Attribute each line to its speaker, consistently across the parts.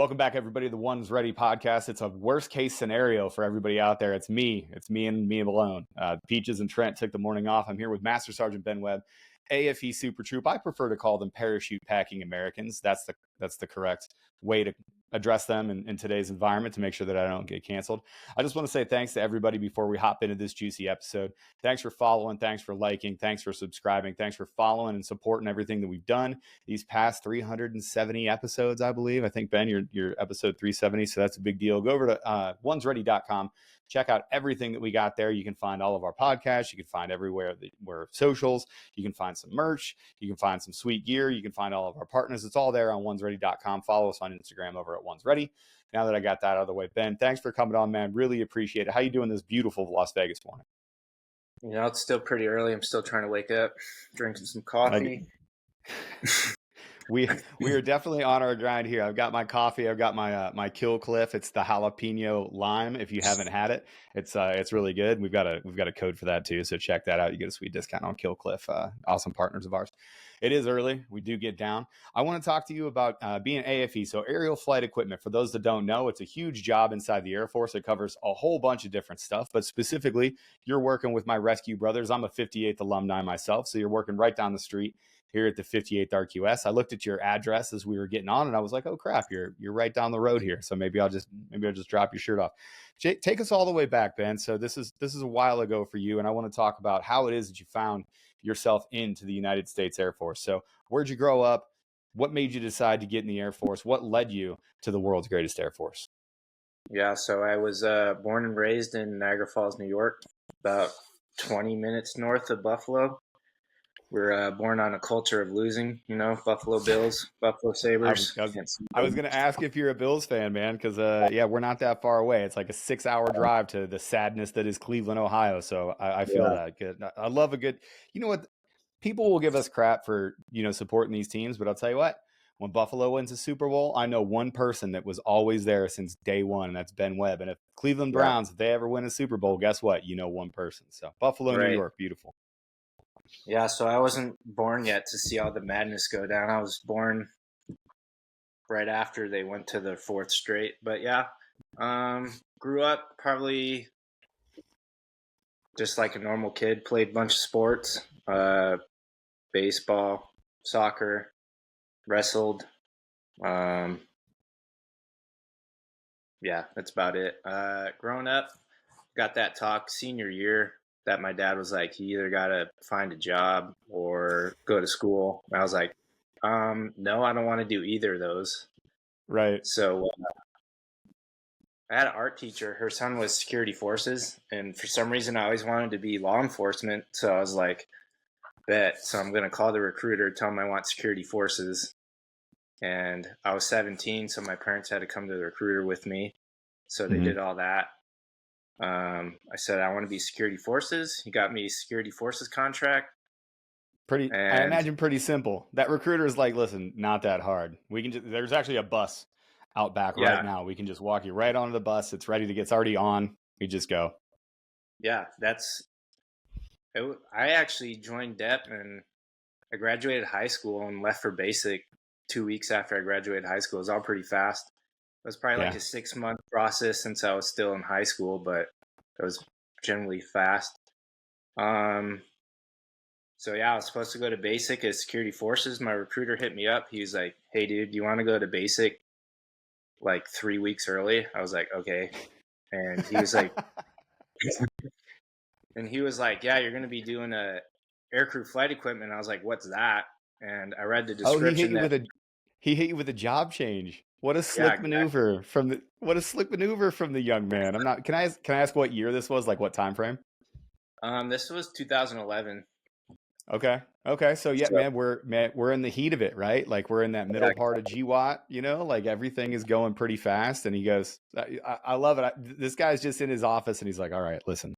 Speaker 1: Welcome back, everybody, to the One's Ready podcast. It's a worst case scenario for everybody out there. It's me and me alone. Peaches and Trent took the morning off. I'm here with Master Sergeant Ben Webb, AFE Super Troop. I prefer to call them parachute packing Americans. That's the correct way to address them in today's environment to make sure that I don't get canceled. I just want to say thanks to everybody before we hop into this juicy episode. Thanks for following. Thanks for liking. Thanks for subscribing. Thanks for following and supporting everything that we've done these past 370 episodes, I believe. I think, Ben, you're episode 370, so that's a big deal. Go over to onesready.com. Check out everything that we got there. You can find all of our podcasts. You can find everywhere we're socials. You can find some merch. You can find some sweet gear. You can find all of our partners. It's all there on onesready.com. Follow us on Instagram over at onesready. Now that I got that out of the way, Ben, thanks for coming on, man. Really appreciate it. How you doing this beautiful Las Vegas morning?
Speaker 2: You know, it's still pretty early. I'm still trying to wake up, drinking some coffee.
Speaker 1: We are definitely on our grind here. I've got my coffee. I've got my Kill Cliff. It's the jalapeno lime. If you haven't had it, it's really good. We've got a code for that too. So check that out. You get a sweet discount on Kill Cliff. Awesome partners of ours. It is early. We do get down. I want to talk to you about being AFE. So aerial flight equipment. For those that don't know, it's a huge job inside the Air Force. It covers a whole bunch of different stuff, but specifically, you're working with my rescue brothers. I'm a 58th alumni myself, so you're working right down the street here at the 58th RQS. I looked at your address as we were getting on, and I was like, "Oh crap, you're right down the road here." So maybe I'll just drop your shirt off. Take us all the way back, Ben. So this is a while ago for you, and I want to talk about how it is that you found yourself into the United States Air Force. So where'd you grow up? What made you decide to get in the Air Force? What led you to the world's greatest Air Force?
Speaker 2: Yeah, so I was born and raised in Niagara Falls, New York, about 20 minutes north of Buffalo. We're born on a culture of losing, you know, Buffalo Bills, Buffalo Sabres.
Speaker 1: I was going to ask if you're a Bills fan, man, because, we're not that far away. It's like a 6-hour drive to the sadness that is Cleveland, Ohio. So I feel that good. I love a good, you know what, people will give us crap for, supporting these teams, but I'll tell you what, when Buffalo wins a Super Bowl, I know one person that was always there since day one, and that's Ben Webb. And if Cleveland Browns, if they ever win a Super Bowl, guess what? You know one person. So Buffalo, New York, beautiful.
Speaker 2: Yeah, so I wasn't born yet to see all the madness go down. I was born right after they went to the fourth straight. But yeah, grew up probably just like a normal kid, played a bunch of sports, baseball, soccer, wrestled. Yeah, that's about it. Growing up, got that talk senior year that my dad was like, you either got to find a job or go to school. And I was like, no, I don't want to do either of those.
Speaker 1: Right.
Speaker 2: So I had an art teacher. Her son was security forces. And for some reason, I always wanted to be law enforcement. So I was like, bet. So I'm going to call the recruiter, tell him I want security forces. And I was 17, so my parents had to come to the recruiter with me. So they did all that. I said, I want to be security forces. He got me a security forces contract.
Speaker 1: I imagine pretty simple. That recruiter is like, listen, not that hard. We can there's actually a bus out back right now. We can just walk you right onto the bus. It's ready to get, it's already on. You just go.
Speaker 2: Yeah, I actually joined DEP and I graduated high school and left for basic 2 weeks after I graduated high school. It was all pretty fast. It was probably like a 6-month process since I was still in high school, but it was generally fast. So yeah, I was supposed to go to basic as security forces. My recruiter hit me up. He was like, hey dude, do you want to go to basic like 3 weeks early? I was like, okay. And he was like, yeah, you're going to be doing a aircrew flight equipment. I was like, what's that? And I read the description.
Speaker 1: He hit you with a job change. What a slick maneuver from the young man. Can I ask what year this was? Like what time frame?
Speaker 2: This was 2011.
Speaker 1: Okay. So man, we're in the heat of it, right? Like we're in that middle part of GWAT, like everything is going pretty fast. And he goes, I love it. This guy's just in his office and he's like, all right, listen,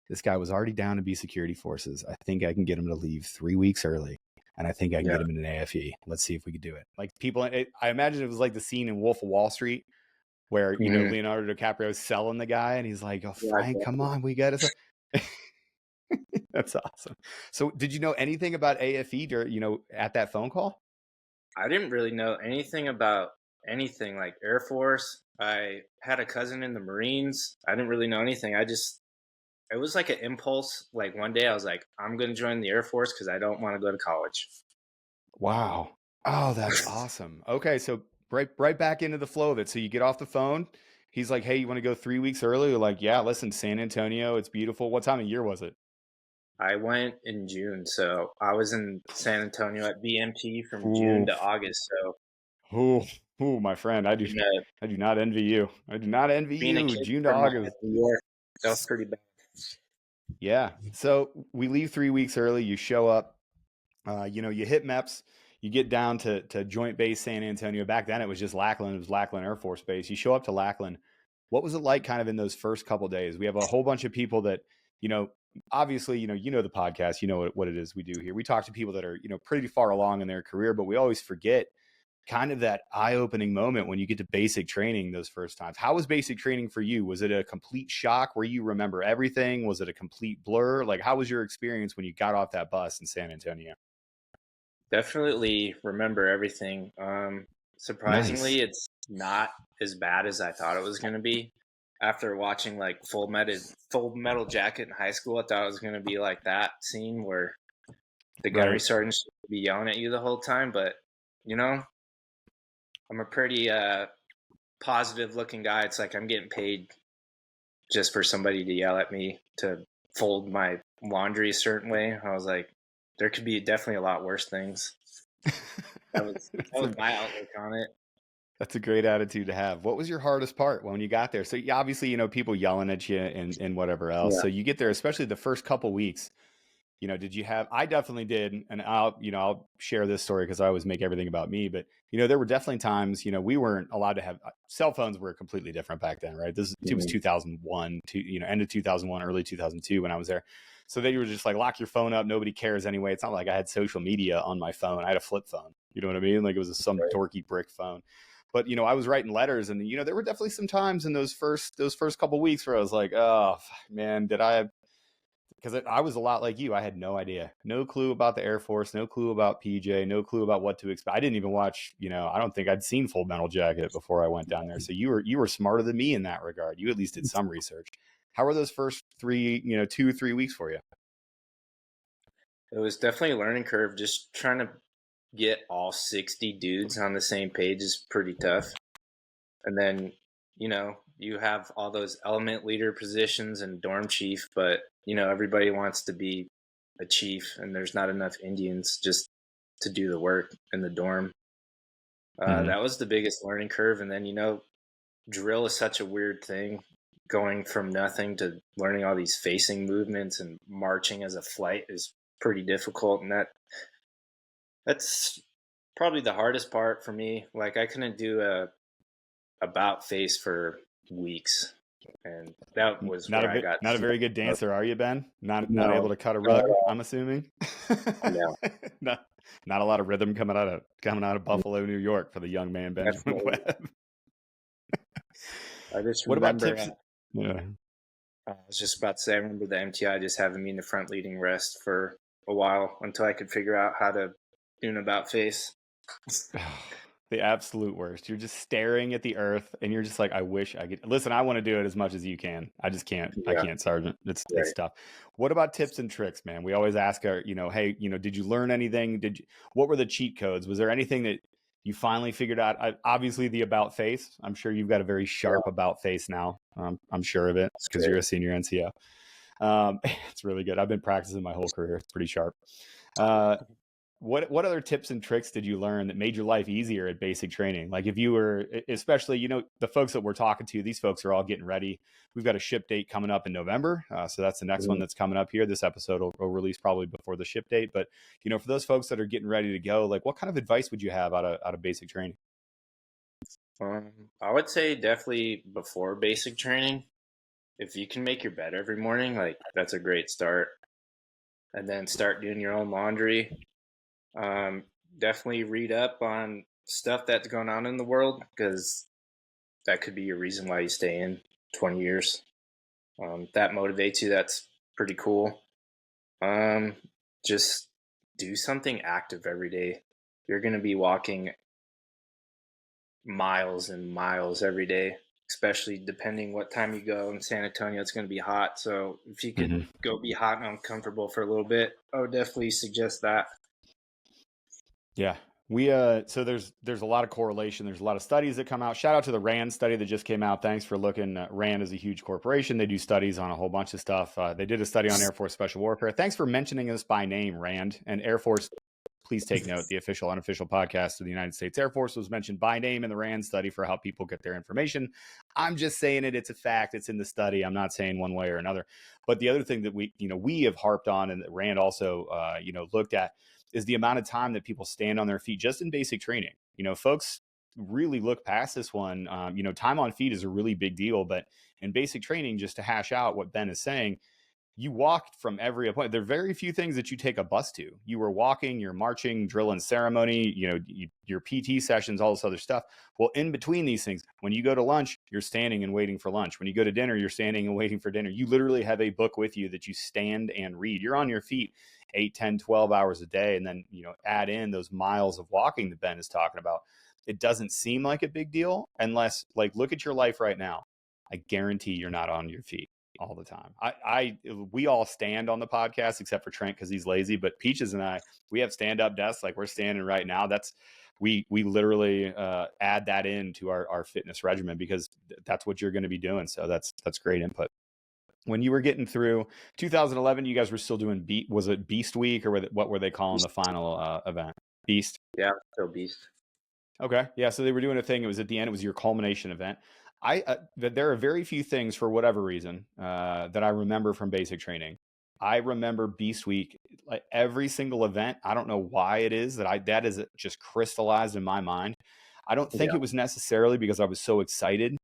Speaker 1: this guy was already down to be security forces. I think I can get him to leave 3 weeks early. And I think I can get him in an AFE. Let's see if we could do it. Like I imagine it was like the scene in Wolf of Wall Street where, Leonardo DiCaprio is selling the guy and he's like, oh, Frank, come on, we got to. That's awesome. So did you know anything about AFE at that phone call?
Speaker 2: I didn't really know anything about anything like Air Force. I had a cousin in the Marines. I didn't really know anything. It was like an impulse. Like one day I was like, I'm going to join the Air Force because I don't want to go to college.
Speaker 1: Wow. Oh, that's awesome. Okay, so right back into the flow of it. So you get off the phone. He's like, "Hey, you want to go 3 weeks early?" You're like, "Yeah, listen, San Antonio, it's beautiful." What time of year was it?
Speaker 2: I went in June. So I was in San Antonio at BMT from June
Speaker 1: Ooh,
Speaker 2: to August. So
Speaker 1: ooh, ooh, my friend,
Speaker 2: being a,
Speaker 1: I do not envy you. I do not envy
Speaker 2: being a
Speaker 1: you.
Speaker 2: kid
Speaker 1: June to
Speaker 2: from
Speaker 1: August.
Speaker 2: New York, that was pretty bad.
Speaker 1: Yeah. So we leave 3 weeks early. You show up. You hit MEPS. You get down to Joint Base San Antonio. Back then, it was just Lackland. It was Lackland Air Force Base. You show up to Lackland. What was it like, kind of in those first couple of days? We have a whole bunch of people that, you know, obviously, you know the podcast. You know what it is we do here. We talk to people that are, pretty far along in their career, but we always forget kind of that eye-opening moment when you get to basic training those first times. How was basic training for you? Was it a complete shock where you remember everything? Was it a complete blur? Like, how was your experience when you got off that bus in San Antonio?
Speaker 2: Definitely remember everything.
Speaker 1: Nice.
Speaker 2: Surprisingly, it's not as bad as I thought it was going to be. After watching like Full Metal Jacket in high school, I thought it was going to be like that scene where the gunnery
Speaker 1: Right.
Speaker 2: sergeants would be yelling at you the whole time. But you know, I'm a pretty positive looking guy. It's like I'm getting paid just for somebody to yell at me to fold my laundry a certain way. I was like, there could be definitely a lot worse things. That
Speaker 1: That's
Speaker 2: was
Speaker 1: a
Speaker 2: my outlook on it.
Speaker 1: that's a great attitude to have. What was your hardest part when you got there? So yeah, obviously, people yelling at you and whatever else.
Speaker 2: Yeah.
Speaker 1: So you get there, especially the first couple weeks. Did you have, I definitely did. And I'll share this story because I always make everything about me. But, there were definitely times, we weren't allowed to have cell phones were completely different back then, right? It was
Speaker 2: Mhm.
Speaker 1: 2001 to, end of 2001, early 2002 when I was there. So they were just like, lock your phone up. Nobody cares anyway. It's not like I had social media on my phone. I had a flip phone. You know what I mean? Like it was some
Speaker 2: Right.
Speaker 1: dorky brick phone. But I was writing letters, and there were definitely some times in those first couple weeks where I was like, oh man, did I, because I was a lot like you. I had no idea, no clue about the Air Force, no clue about PJ, no clue about what to expect. I didn't even watch, I don't think I'd seen Full Metal Jacket before I went down there. So you were smarter than me in that regard. You at least did some research. How were those first 2 or 3 weeks for you?
Speaker 2: It was definitely a learning curve. Just trying to get all 60 dudes on the same page is pretty tough. And then, you have all those element leader positions and dorm chief, but, everybody wants to be a chief, and there's not enough Indians just to do the work in the dorm.
Speaker 1: Hmm.
Speaker 2: That was the biggest learning curve. And then, drill is such a weird thing, going from nothing to learning all these facing movements and marching as a flight is pretty difficult. And that's probably the hardest part for me. Like I couldn't do a about face for weeks, and that was
Speaker 1: Not
Speaker 2: where
Speaker 1: a
Speaker 2: I got
Speaker 1: not a
Speaker 2: super.
Speaker 1: very good dancer, are you, Ben? Not able
Speaker 2: No,
Speaker 1: to cut a
Speaker 2: not at
Speaker 1: rug,
Speaker 2: all.
Speaker 1: I'm assuming.
Speaker 2: No,
Speaker 1: not not a lot of rhythm coming out of Buffalo, New York, for the young man Benjamin
Speaker 2: definitely.
Speaker 1: Webb.
Speaker 2: I just
Speaker 1: What about
Speaker 2: remember.
Speaker 1: tips? Yeah.
Speaker 2: I was just about to say. I remember the MTI just having me in the front leading rest for a while until I could figure out how to do an about face.
Speaker 1: The absolute worst. You're just staring at the earth and you're just like, I wish I could listen. I want to do it as much as you can. I just can't. I
Speaker 2: Yeah,
Speaker 1: can't, Sergeant. It's
Speaker 2: right.
Speaker 1: tough. What about tips and tricks, man? We always ask our, hey, did you learn anything? What were the cheat codes? Was there anything that you finally figured out? Obviously the about face. I'm sure you've got a very
Speaker 2: Yeah,
Speaker 1: sharp about face now. I'm sure of it
Speaker 2: that's
Speaker 1: because
Speaker 2: great.
Speaker 1: you're a senior NCO. It's really good. I've been practicing my whole career. It's pretty sharp. Uh, what other tips and tricks did you learn that made your life easier at basic training? Like if you were, especially, the folks that we're talking to, these folks are all getting ready. We've got a ship date coming up in November. So that's the next one
Speaker 2: Mhm.
Speaker 1: that's coming up here. This episode will release probably before the ship date. But, for those folks that are getting ready to go, like what kind of advice would you have out of basic training?
Speaker 2: I would say definitely before basic training, if you can make your bed every morning, like that's a great start. And then start doing your own laundry. Um, Definitely read up on stuff that's going on in the world because that could be your reason why you stay in 20 years. That motivates you. That's pretty cool. Um, just do something active every day. You're going to be walking miles and miles every day, especially depending what time you go. In San Antonio, it's going to be hot. So if you could go be hot and uncomfortable for a little bit, I would definitely suggest that.
Speaker 1: Yeah. So there's a lot of correlation. There's a lot of studies that come out. Shout out to the RAND study that just came out. Thanks for looking. RAND is a huge corporation. They do studies on a whole bunch of stuff. They did a study on Air Force Special Warfare. Thanks for mentioning us by name, RAND. And Air Force, please take note, the official, unofficial podcast of the United States Air Force was mentioned by name in the RAND study for how people get their information. I'm just saying it. It's a fact. It's in the study. I'm not saying one way or another. But the other thing that we have harped on, and that RAND also, looked at, is the amount of time that people stand on their feet just in basic training. Folks really look past this one. Time on feet is a really big deal, but in basic training, just to hash out what Ben is saying, you walked from every appointment. There are very few things that you take a bus to. You were walking, you're marching, drill and ceremony, your PT sessions, all this other stuff. Well, in between these things, when you go to lunch, you're standing and waiting for lunch. When you go to dinner, you're standing and waiting for dinner. You literally have a book with you that you stand and read. You're on your feet 8, 10, 12 hours a day. And then, add in those miles of walking that Ben is talking about. It doesn't seem like a big deal unless, look at your life right now. I guarantee you're not on your feet all the time. We all stand on the podcast except for Trent because he's lazy, but Peaches and I, we have stand-up desks like we're standing right now. That's we literally add that into our fitness regimen because that's what you're going to be doing. So that's great input. When you were getting through 2011, you guys were still doing was it Beast Week, or what were they calling the final event? Beast?
Speaker 2: Yeah, still Beast.
Speaker 1: Okay. Yeah. So they were doing a thing. It was at the end. It was your culmination event. There are very few things, for whatever reason, that I remember from basic training. I remember Beast Week, like every single event. I don't know why it is that is just crystallized in my mind. I don't think it was necessarily because I was so excited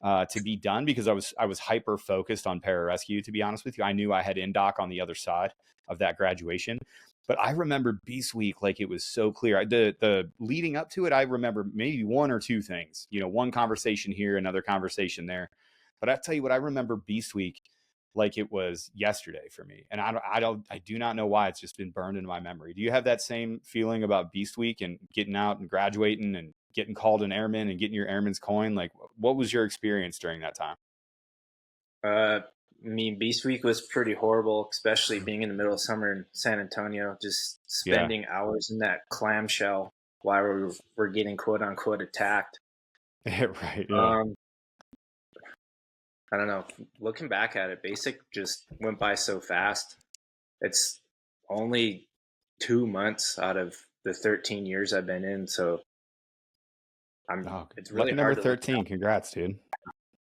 Speaker 1: to be done, because I was hyper focused on pararescue. To be honest with you, I knew I had indoc on the other side of that graduation. But I remember Beast Week like it was so clear. The leading up to it, I remember maybe one or two things. One conversation here, another conversation there. But I tell you what, I remember Beast Week like it was yesterday for me, and I do not know why. It's just been burned into my memory. Do you have that same feeling about Beast Week and getting out and graduating and getting called an airman and getting your airman's coin? Like, what was your experience during that time?
Speaker 2: Beast Week was pretty horrible, especially being in the middle of summer in San Antonio, just spending hours in that clamshell while we're getting quote unquote attacked.
Speaker 1: Right. Yeah.
Speaker 2: I don't know. Looking back at it, basic just went by so fast. It's only 2 months out of the 13 years I've been in, so it's really
Speaker 1: lucky
Speaker 2: hard
Speaker 1: number 13. Congrats, dude.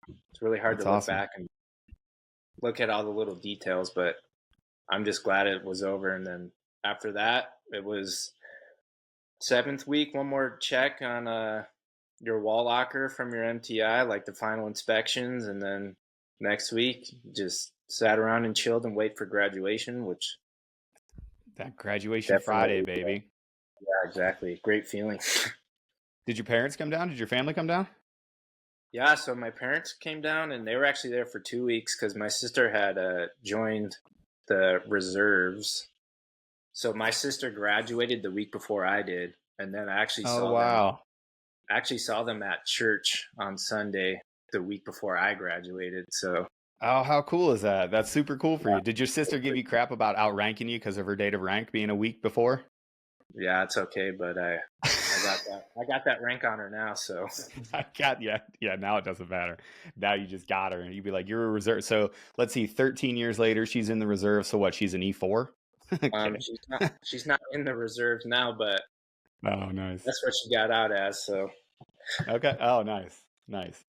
Speaker 2: It's really hard to look back and look at all the little details, but I'm just glad it was over. And then after that, it was 7th week, one more check on your wall locker from your MTI, like the final inspections, and then next week just sat around and chilled and wait for graduation, which
Speaker 1: that graduation Friday, baby.
Speaker 2: Yeah, exactly. Great feeling.
Speaker 1: Did your parents come down? Did your family come down?
Speaker 2: Yeah, so my parents came down, and they were actually there for 2 weeks because my sister had joined the reserves. So my sister graduated the week before I did, and then I actually saw them at church on Sunday the week before I graduated. So
Speaker 1: how cool is that? That's super cool for you. Did your sister give you crap about outranking you because of her date of rank being a week before?
Speaker 2: Yeah, it's okay, but I got that rank on her now, so
Speaker 1: now it doesn't matter. Now you just got her, and you'd be like, you're a reserve. So let's see, 13 years later, she's in the reserve. So what? She's an E4.
Speaker 2: Okay. She's not in the reserves now, but
Speaker 1: nice.
Speaker 2: That's what she got out as. So
Speaker 1: okay. Oh, nice.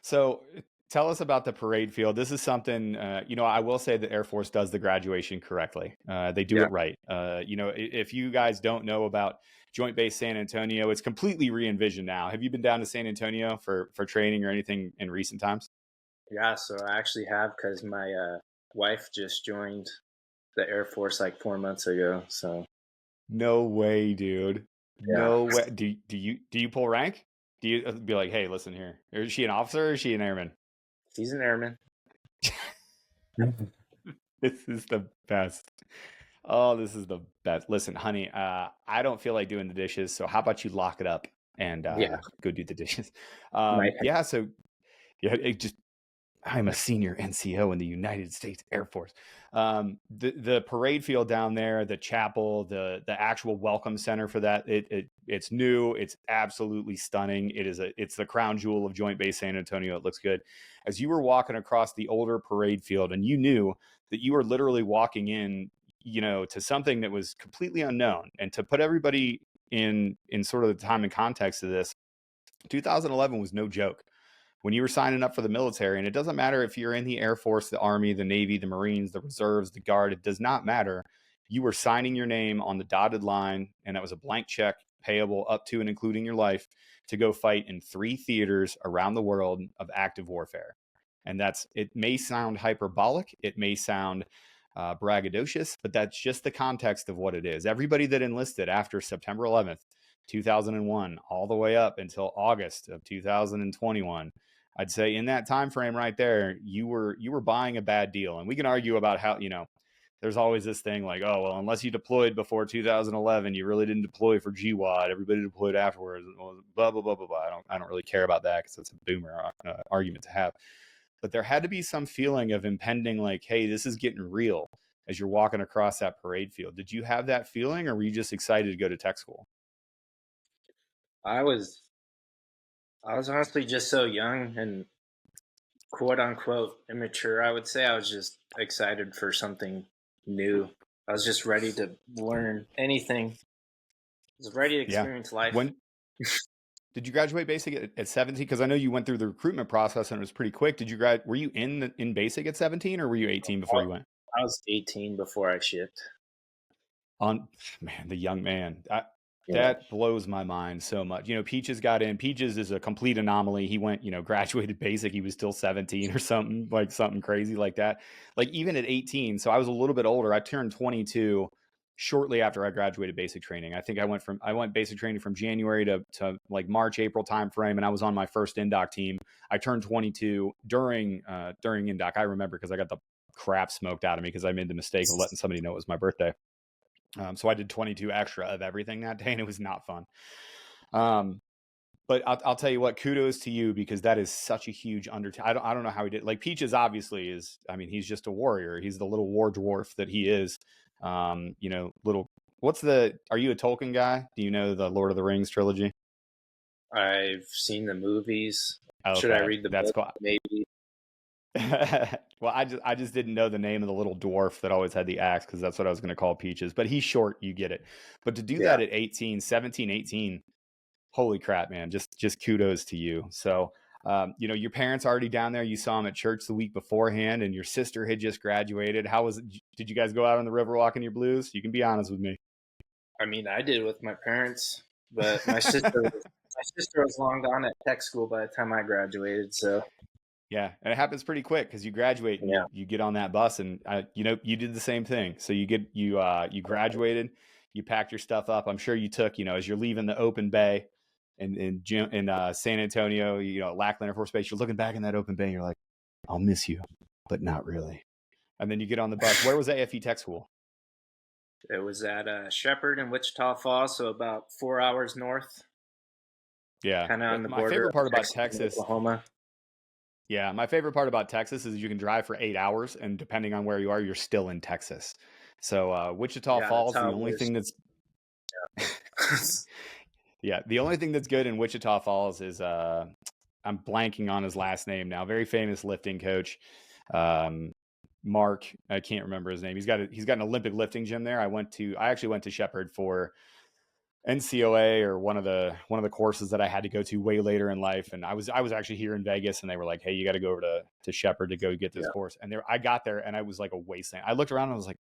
Speaker 1: So tell us about the parade field. This is something, I will say that Air Force does the graduation correctly. They do it right. If you guys don't know about Joint Base San Antonio, it's completely re-envisioned now. Have you been down to San Antonio for training or anything in recent times?
Speaker 2: Yeah, so I actually have, because my wife just joined the Air Force like 4 months ago. So
Speaker 1: no way, dude. Yeah. No way. Do you pull rank? Do you be like, hey, listen here? Is she an officer or is she an airman?
Speaker 2: She's an airman.
Speaker 1: This is the best. Oh, this is the best. Listen, honey, I don't feel like doing the dishes, so how about you lock it up and
Speaker 2: Yeah.
Speaker 1: go do the dishes.
Speaker 2: My
Speaker 1: Yeah, so yeah, I'm a senior NCO in the United States Air Force. The parade field down there, the chapel, the actual welcome center for that, it's new. It's absolutely stunning. It's the crown jewel of Joint Base San Antonio. It looks good. As you were walking across the older parade field, and you knew that you were literally walking in, to something that was completely unknown. And to put everybody in sort of the time and context of this, 2011 was no joke. When you were signing up for the military, and it doesn't matter if you're in the Air Force, the Army, the Navy, the Marines, the Reserves, the Guard, it does not matter. You were signing your name on the dotted line, and that was a blank check payable up to and including your life to go fight in 3 theaters around the world of active warfare. And it may sound hyperbolic, it may sound braggadocious, but that's just the context of what it is. Everybody that enlisted after September 11th, 2001, all the way up until August of 2021, I'd say in that time frame right there, you were buying a bad deal. And we can argue about how, there's always this thing like, oh, well, unless you deployed before 2011, you really didn't deploy for GWAD. Everybody deployed afterwards. Blah, blah, blah, blah, blah. I don't really care about that because it's a boomer argument to have. But there had to be some feeling of impending, like, hey, this is getting real as you're walking across that parade field. Did you have that feeling, or were you just excited to go to tech school?
Speaker 2: I was I was honestly just so young and quote unquote immature. I would say I was just excited for something new. I was just ready to learn anything. I was ready to
Speaker 1: Yeah.
Speaker 2: experience life.
Speaker 1: When did you graduate basic at 17? Because I know you went through the recruitment process and it was pretty quick. Were you in basic at 17, or were you 18 before you went?
Speaker 2: I was 18 before I shipped.
Speaker 1: On Man, the young man.
Speaker 2: Yeah.
Speaker 1: That blows my mind so much. Peaches got in. Peaches is a complete anomaly. He went, graduated basic. He was still 17 or something, like something crazy like that. Like even at 18, so I was a little bit older. I turned 22 shortly after I graduated basic training. I think I went basic training from January to like March, April timeframe, and I was on my first indoc team. I turned 22 during indoc. I remember because I got the crap smoked out of me because I made the mistake of letting somebody know it was my birthday. So I did 22 extra of everything that day, and it was not fun. But I'll tell you what, kudos to you, because that is such a huge undertaking. I don't know how he did. Like Peaches obviously is. I mean, he's just a warrior. He's the little war dwarf that he is. Little. Are you a Tolkien guy? Do you know the Lord of the Rings trilogy?
Speaker 2: I've seen the movies. Should I
Speaker 1: Okay,
Speaker 2: read the
Speaker 1: that's
Speaker 2: book?
Speaker 1: cool.
Speaker 2: Maybe.
Speaker 1: Well, I just didn't know the name of the little dwarf that always had the axe, because that's what I was going to call Peaches. But he's short, you get it. But to do
Speaker 2: Yeah.
Speaker 1: that at 18, 17, 18, holy crap, man! Just kudos to you. So, your parents already down there. You saw them at church the week beforehand, and your sister had just graduated. How was it? Did you guys go out on the river walking your blues? You can be honest with me.
Speaker 2: I mean, I did with my parents, but my sister was long gone at tech school by the time I graduated. So
Speaker 1: Yeah, and it happens pretty quick because you graduate and
Speaker 2: yeah.
Speaker 1: you get on that bus, and you did the same thing. So you graduated, you packed your stuff up. I'm sure you took, as you're leaving the open bay in San Antonio, Lackland Air Force Base, you're looking back in that open bay and you're like, I'll miss you, but not really. And then you get on the bus. Where was AFE Tech School?
Speaker 2: It was at Shepherd in Wichita Falls, so about 4 hours north,
Speaker 1: Yeah,
Speaker 2: kind of on the
Speaker 1: my
Speaker 2: border
Speaker 1: favorite
Speaker 2: of
Speaker 1: part about
Speaker 2: Texas and
Speaker 1: Texas.
Speaker 2: Oklahoma.
Speaker 1: Yeah, my favorite part about Texas is you can drive for 8 hours, and depending on where you are, you're still in Texas. So Wichita
Speaker 2: Yeah, that's
Speaker 1: Falls,
Speaker 2: how
Speaker 1: the
Speaker 2: it
Speaker 1: only
Speaker 2: was.
Speaker 1: thing that's yeah, the only thing that's good in Wichita Falls is I'm blanking on his last name now. Very famous lifting coach, Mark. I can't remember his name. He's got an Olympic lifting gym there. I actually went to Shepherd for NCOA, or one of the courses that I had to go to way later in life. And I was actually here in Vegas, and they were like, hey, you got to go over to Shepherd to go get this
Speaker 2: Yeah.
Speaker 1: course. And I got there, and I was like a wasteland. I looked around and I was like,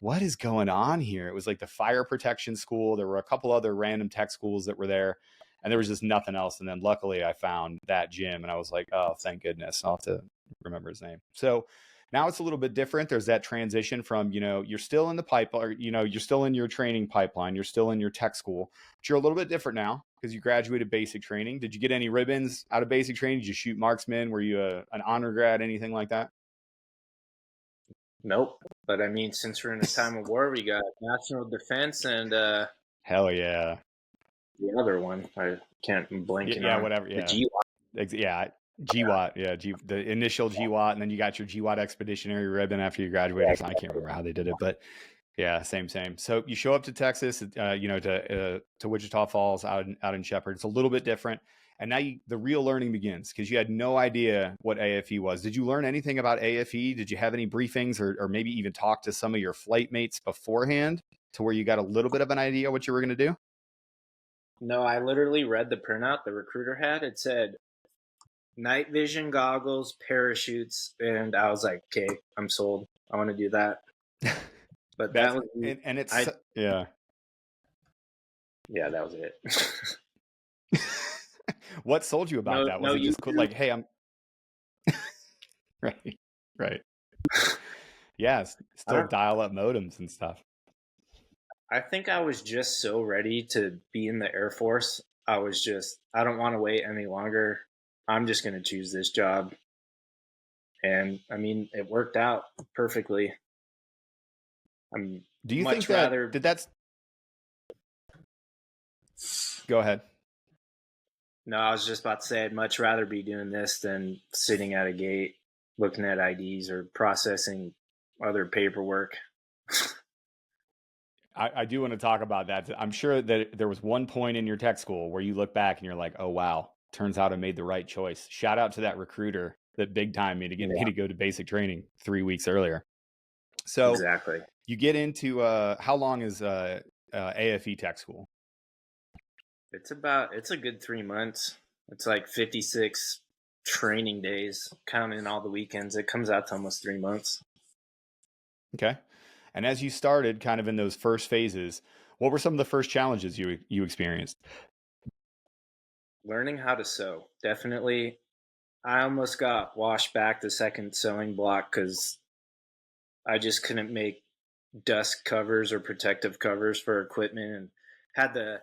Speaker 1: what is going on here? It was like the fire protection school. There were a couple other random tech schools that were there, and there was just nothing else. And then luckily I found that gym, and I was like, oh, thank goodness. I'll have to remember his name. So now it's a little bit different. There's that transition from, you're still in the pipeline, or, you're still in your training pipeline. You're still in your tech school, but you're a little bit different now because you graduated basic training. Did you get any ribbons out of basic training? Did you shoot marksman? Were you an honor grad, anything like that?
Speaker 2: Nope. But I mean, since we're in a time of war, we got national defense and
Speaker 1: Hell yeah.
Speaker 2: the other one. I can't, I'm blanking
Speaker 1: Yeah,
Speaker 2: on
Speaker 1: whatever.
Speaker 2: the
Speaker 1: Yeah,
Speaker 2: GWAT.
Speaker 1: yeah. GWAT, yeah, the initial GWAT, and then you got your GWAT expeditionary ribbon after you graduated. So I can't remember how they did it, but yeah, same. So you show up to Texas, to Wichita Falls out in Shepherd. It's a little bit different, and now the real learning begins because you had no idea what AFE was. Did you learn anything about AFE? Did you have any briefings or maybe even talk to some of your flight mates beforehand to where you got a little bit of an idea what you were going to do?
Speaker 2: No, I literally read the printout the recruiter had. It said night vision goggles, parachutes, and I was like, okay, I'm sold. I want to do that. But that
Speaker 1: That's
Speaker 2: was
Speaker 1: and it's
Speaker 2: I
Speaker 1: yeah.
Speaker 2: yeah, that was it.
Speaker 1: What sold you about
Speaker 2: no,
Speaker 1: that? Was
Speaker 2: no
Speaker 1: it just
Speaker 2: YouTube.
Speaker 1: like, hey, I'm right, right? Yeah,
Speaker 2: I
Speaker 1: still
Speaker 2: don't.
Speaker 1: dial up modems and stuff.
Speaker 2: I think I was just so ready to be in the Air Force. I don't want to wait any longer. I'm just going to choose this job. And I mean, it worked out perfectly. I'm
Speaker 1: Do you think
Speaker 2: much
Speaker 1: that
Speaker 2: rather,
Speaker 1: did that's go ahead?
Speaker 2: no, I was just about to say I'd much rather be doing this than sitting at a gate looking at IDs or processing other paperwork.
Speaker 1: I do want to talk about that. I'm sure that there was one point in your tech school where you look back and you're like, oh wow, turns out I made the right choice. Shout out to that recruiter that big time me to get me
Speaker 2: Yeah,
Speaker 1: to go to basic training 3 weeks earlier. So
Speaker 2: exactly.
Speaker 1: you get into how long is AFE tech school?
Speaker 2: It's a good 3 months. It's like 56 training days, counting all the weekends. It comes out to almost 3 months.
Speaker 1: Okay. And as you started kind of in those first phases, what were some of the first challenges you experienced?
Speaker 2: Learning how to sew. Definitely. I almost got washed back the second sewing block because I just couldn't make dust covers or protective covers for equipment, and had the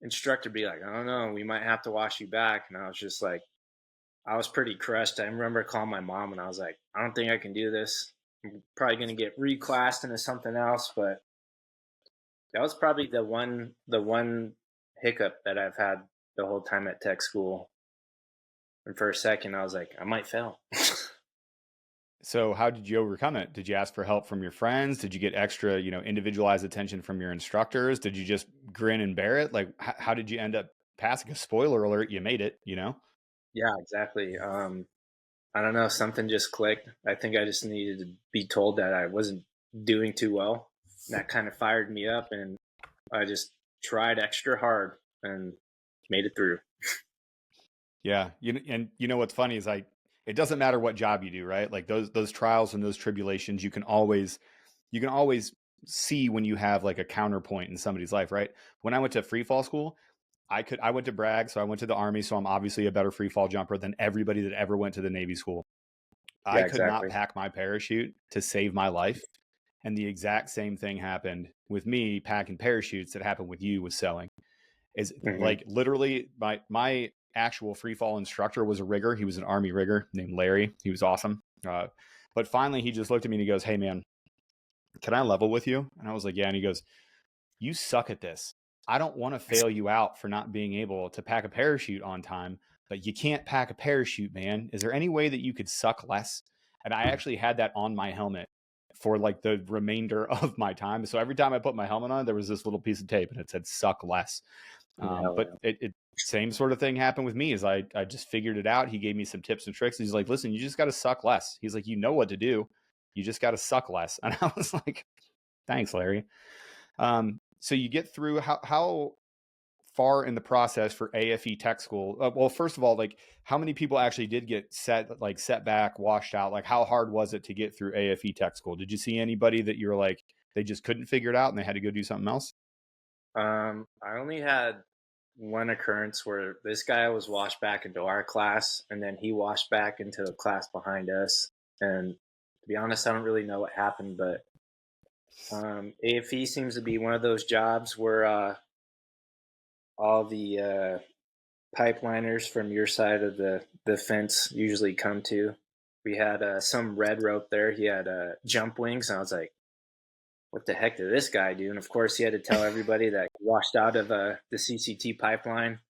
Speaker 2: instructor be like, I don't know, we might have to wash you back. And I was just like, I was pretty crushed. I remember calling my mom and I was like, I don't think I can do this. I'm probably going to get reclassed into something else. But that was probably the one hiccup that I've had the whole time at tech school. And for a second, I was like, I might fail.
Speaker 1: So how did you overcome it? Did you ask for help from your friends? Did you get extra, individualized attention from your instructors? Did you just grin and bear it? Like, how did you end up passing? A spoiler alert, you made it.
Speaker 2: Yeah, exactly. I don't know, something just clicked. I think I just needed to be told that I wasn't doing too well. That kind of fired me up, and I just tried extra hard and made it through.
Speaker 1: Yeah. And you know what's funny is it doesn't matter what job you do, right? Like those trials and those tribulations, you can always see when you have like a counterpoint in somebody's life, right? When I went to free fall school, I went to brag, so I went to the Army, so I'm obviously a better free fall jumper than everybody that ever went to the Navy school. I
Speaker 2: Yeah,
Speaker 1: could not
Speaker 2: exactly.
Speaker 1: pack my parachute to save my life. And the exact same thing happened with me packing parachutes that happened with you with selling. Is
Speaker 2: Hmm.
Speaker 1: like literally my actual free fall instructor was a rigger. He was an Army rigger named Larry. He was awesome. But finally, he just looked at me and he goes, "Hey, man, can I level with you?" And I was like, "Yeah." And he goes, "You suck at this. I don't want to fail you out for not being able to pack a parachute on time, but you can't pack a parachute, man. Is there any way that you could suck less?" And I actually had that on my helmet for like the remainder of my time. So every time I put my helmet on, there was this little piece of tape and it said "suck less."
Speaker 2: Hell
Speaker 1: But it same sort of thing happened with me. Is I just figured it out. He gave me some tips and tricks. He's like, "Listen, you just got to suck less." He's like, "You know what to do. You just got to suck less." And I was like, "Thanks, Larry." So you get through how far in the process for AFE Tech School? Well, first of all, like how many people actually did get set back, washed out? Like how hard was it to get through AFE Tech School? Did you see anybody that you were like they just couldn't figure it out and they had to go do something else?
Speaker 2: yeah. I only had one occurrence where this guy was washed back into our class, and then he washed back into the class behind us. And to be honest, I don't really know what happened, but AFE seems to be one of those jobs where all the pipeliners from your side of the fence usually come to. We had some red rope there. He had jump wings, and I was like, what the heck did this guy do? And of course, he had to tell everybody that he washed out of the CCT pipeline.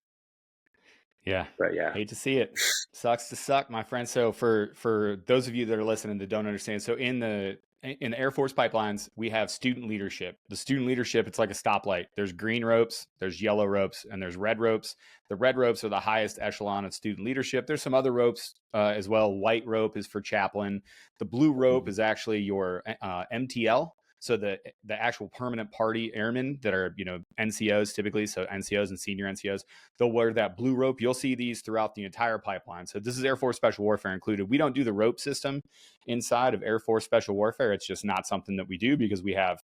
Speaker 1: Yeah.
Speaker 2: But yeah,
Speaker 1: Hate to see it. Sucks to suck, my friend. So for those of you that are listening that don't understand, so in the Air Force pipelines, we have student leadership. The student leadership, it's like a stoplight. There's green ropes, there's yellow ropes, and there's red ropes. The red ropes are the highest echelon of student leadership. There's some other ropes as well. White rope is for chaplain. The blue rope is actually your MTL. So the actual permanent party airmen that are, NCOs typically, so NCOs and senior NCOs, they'll wear that blue rope. You'll see these throughout the entire pipeline. So this is Air Force Special Warfare included. We don't do the rope system inside of Air Force Special Warfare. It's just not something that we do because we have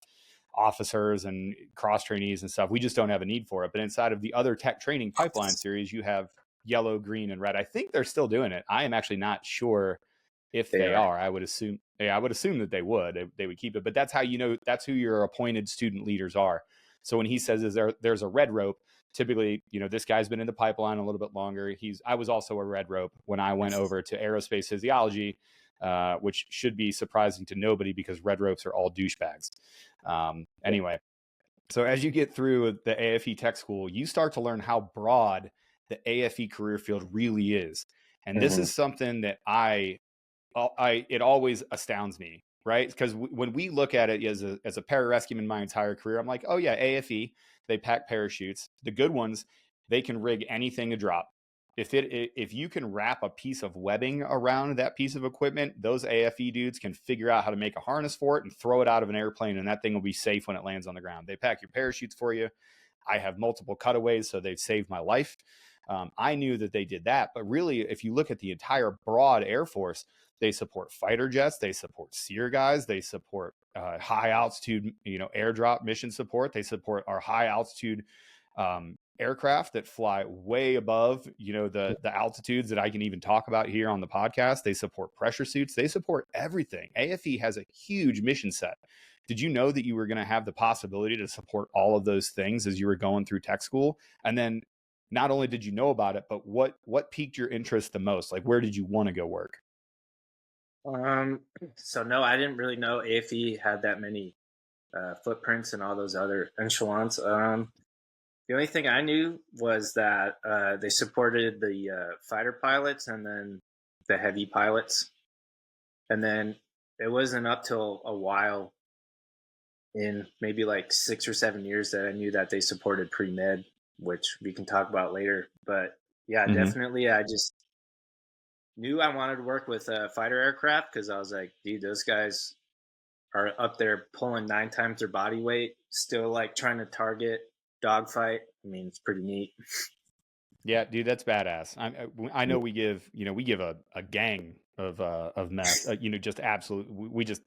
Speaker 1: officers and cross trainees and stuff. We just don't have a need for it. But inside of the other tech training pipeline series, you have yellow, green, and red. I think they're still doing it. I am actually not sure if they are. I would assume that they would keep it, but that's how that's who your appointed student leaders are. So when he says there's a red rope, typically, this guy's been in the pipeline a little bit longer. I was also a red rope when I went over to aerospace physiology, which should be surprising to nobody because red ropes are all douchebags. Anyway, so as you get through the AFE tech school, you start to learn how broad the AFE career field really is. And this is something that it always astounds me, right? Because when we look at it as a pararescueman my entire career, I'm like, oh yeah, AFE, they pack parachutes. The good ones, they can rig anything to drop. If you can wrap a piece of webbing around that piece of equipment, those AFE dudes can figure out how to make a harness for it and throw it out of an airplane, and that thing will be safe when it lands on the ground. They pack your parachutes for you. I have multiple cutaways, so they've saved my life. I knew that they did that, but really, if you look at the entire broad Air Force, they support fighter jets, they support SEER guys, they support high altitude, airdrop mission support. They support our high altitude aircraft that fly way above, the altitudes that I can even talk about here on the podcast. They support pressure suits. They support everything. AFE has a huge mission set. Did you know that you were going to have the possibility to support all of those things as you were going through tech school? And then not only did you know about it, but what piqued your interest the most? Like, where did you want to go work?
Speaker 2: So no, I didn't really know AFE had that many footprints and all those other echelons. The only thing I knew was that they supported the fighter pilots and then the heavy pilots. And then it wasn't up till a while in maybe like 6 or 7 years that I knew that they supported pre-med, which we can talk about later. But yeah, definitely I just knew I wanted to work with fighter aircraft because I was like, dude, those guys are up there pulling 9 times their body weight, still like trying to target dogfight. I mean, it's pretty neat.
Speaker 1: Yeah, dude, that's badass. I know we give a gang of mess. Just absolute. We just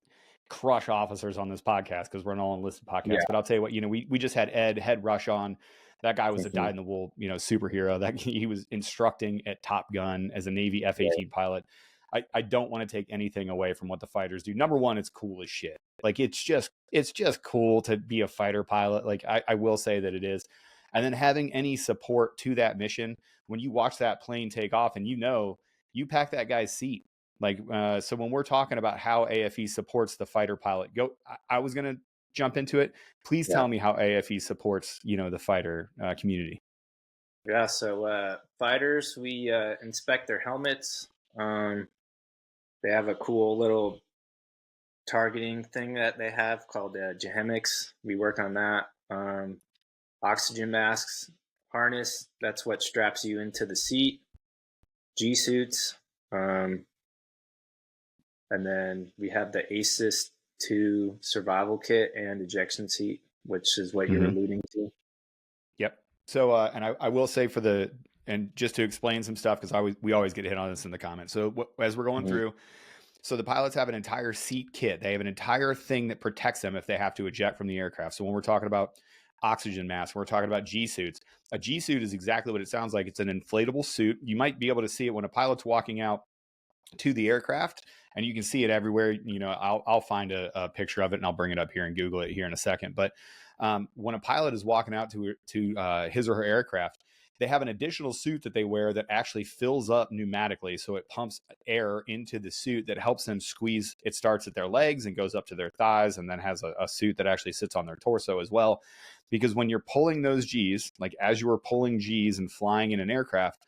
Speaker 1: crush officers on this podcast because we're an all enlisted podcast.
Speaker 2: Yeah.
Speaker 1: But I'll tell you what, we just had Ed Head Rush on. That guy was a dyed in the wool, superhero. That he was instructing at Top Gun as a Navy F-18 pilot. I don't want to take anything away from what the fighters do. Number one, it's cool as shit. Like it's just cool to be a fighter pilot. Like I will say that it is. And then having any support to that mission, when you watch that plane take off and you pack that guy's seat. Like, so when we're talking about how AFE supports the fighter pilot, I was going to jump into it. Please tell me how AFE supports, the fighter community.
Speaker 2: Yeah. So fighters, we inspect their helmets. They have a cool little targeting thing that they have called Jehemics. We work on that. Oxygen masks, harness, that's what straps you into the seat. G-suits. And then we have the ASIS 2 survival kit and ejection seat, which is what you're alluding to.
Speaker 1: Yep. So, and I will say and just to explain some stuff, because we always get hit on this in the comments. So as we're going through, so the pilots have an entire seat kit. They have an entire thing that protects them if they have to eject from the aircraft. So when we're talking about oxygen mask, we're talking about G-suits. A G-suit is exactly what it sounds like. It's an inflatable suit. You might be able to see it when a pilot's walking out to the aircraft, and you can see it everywhere. I'll find a picture of it and I'll bring it up here and Google it here in a second. But when a pilot is walking out to his or her aircraft, They have an additional suit that they wear that actually fills up pneumatically. So it pumps air into the suit that helps them squeeze. It starts at their legs and goes up to their thighs, and then has a suit that actually sits on their torso as well. Because when you're pulling those G's, like as you are pulling G's and flying in an aircraft,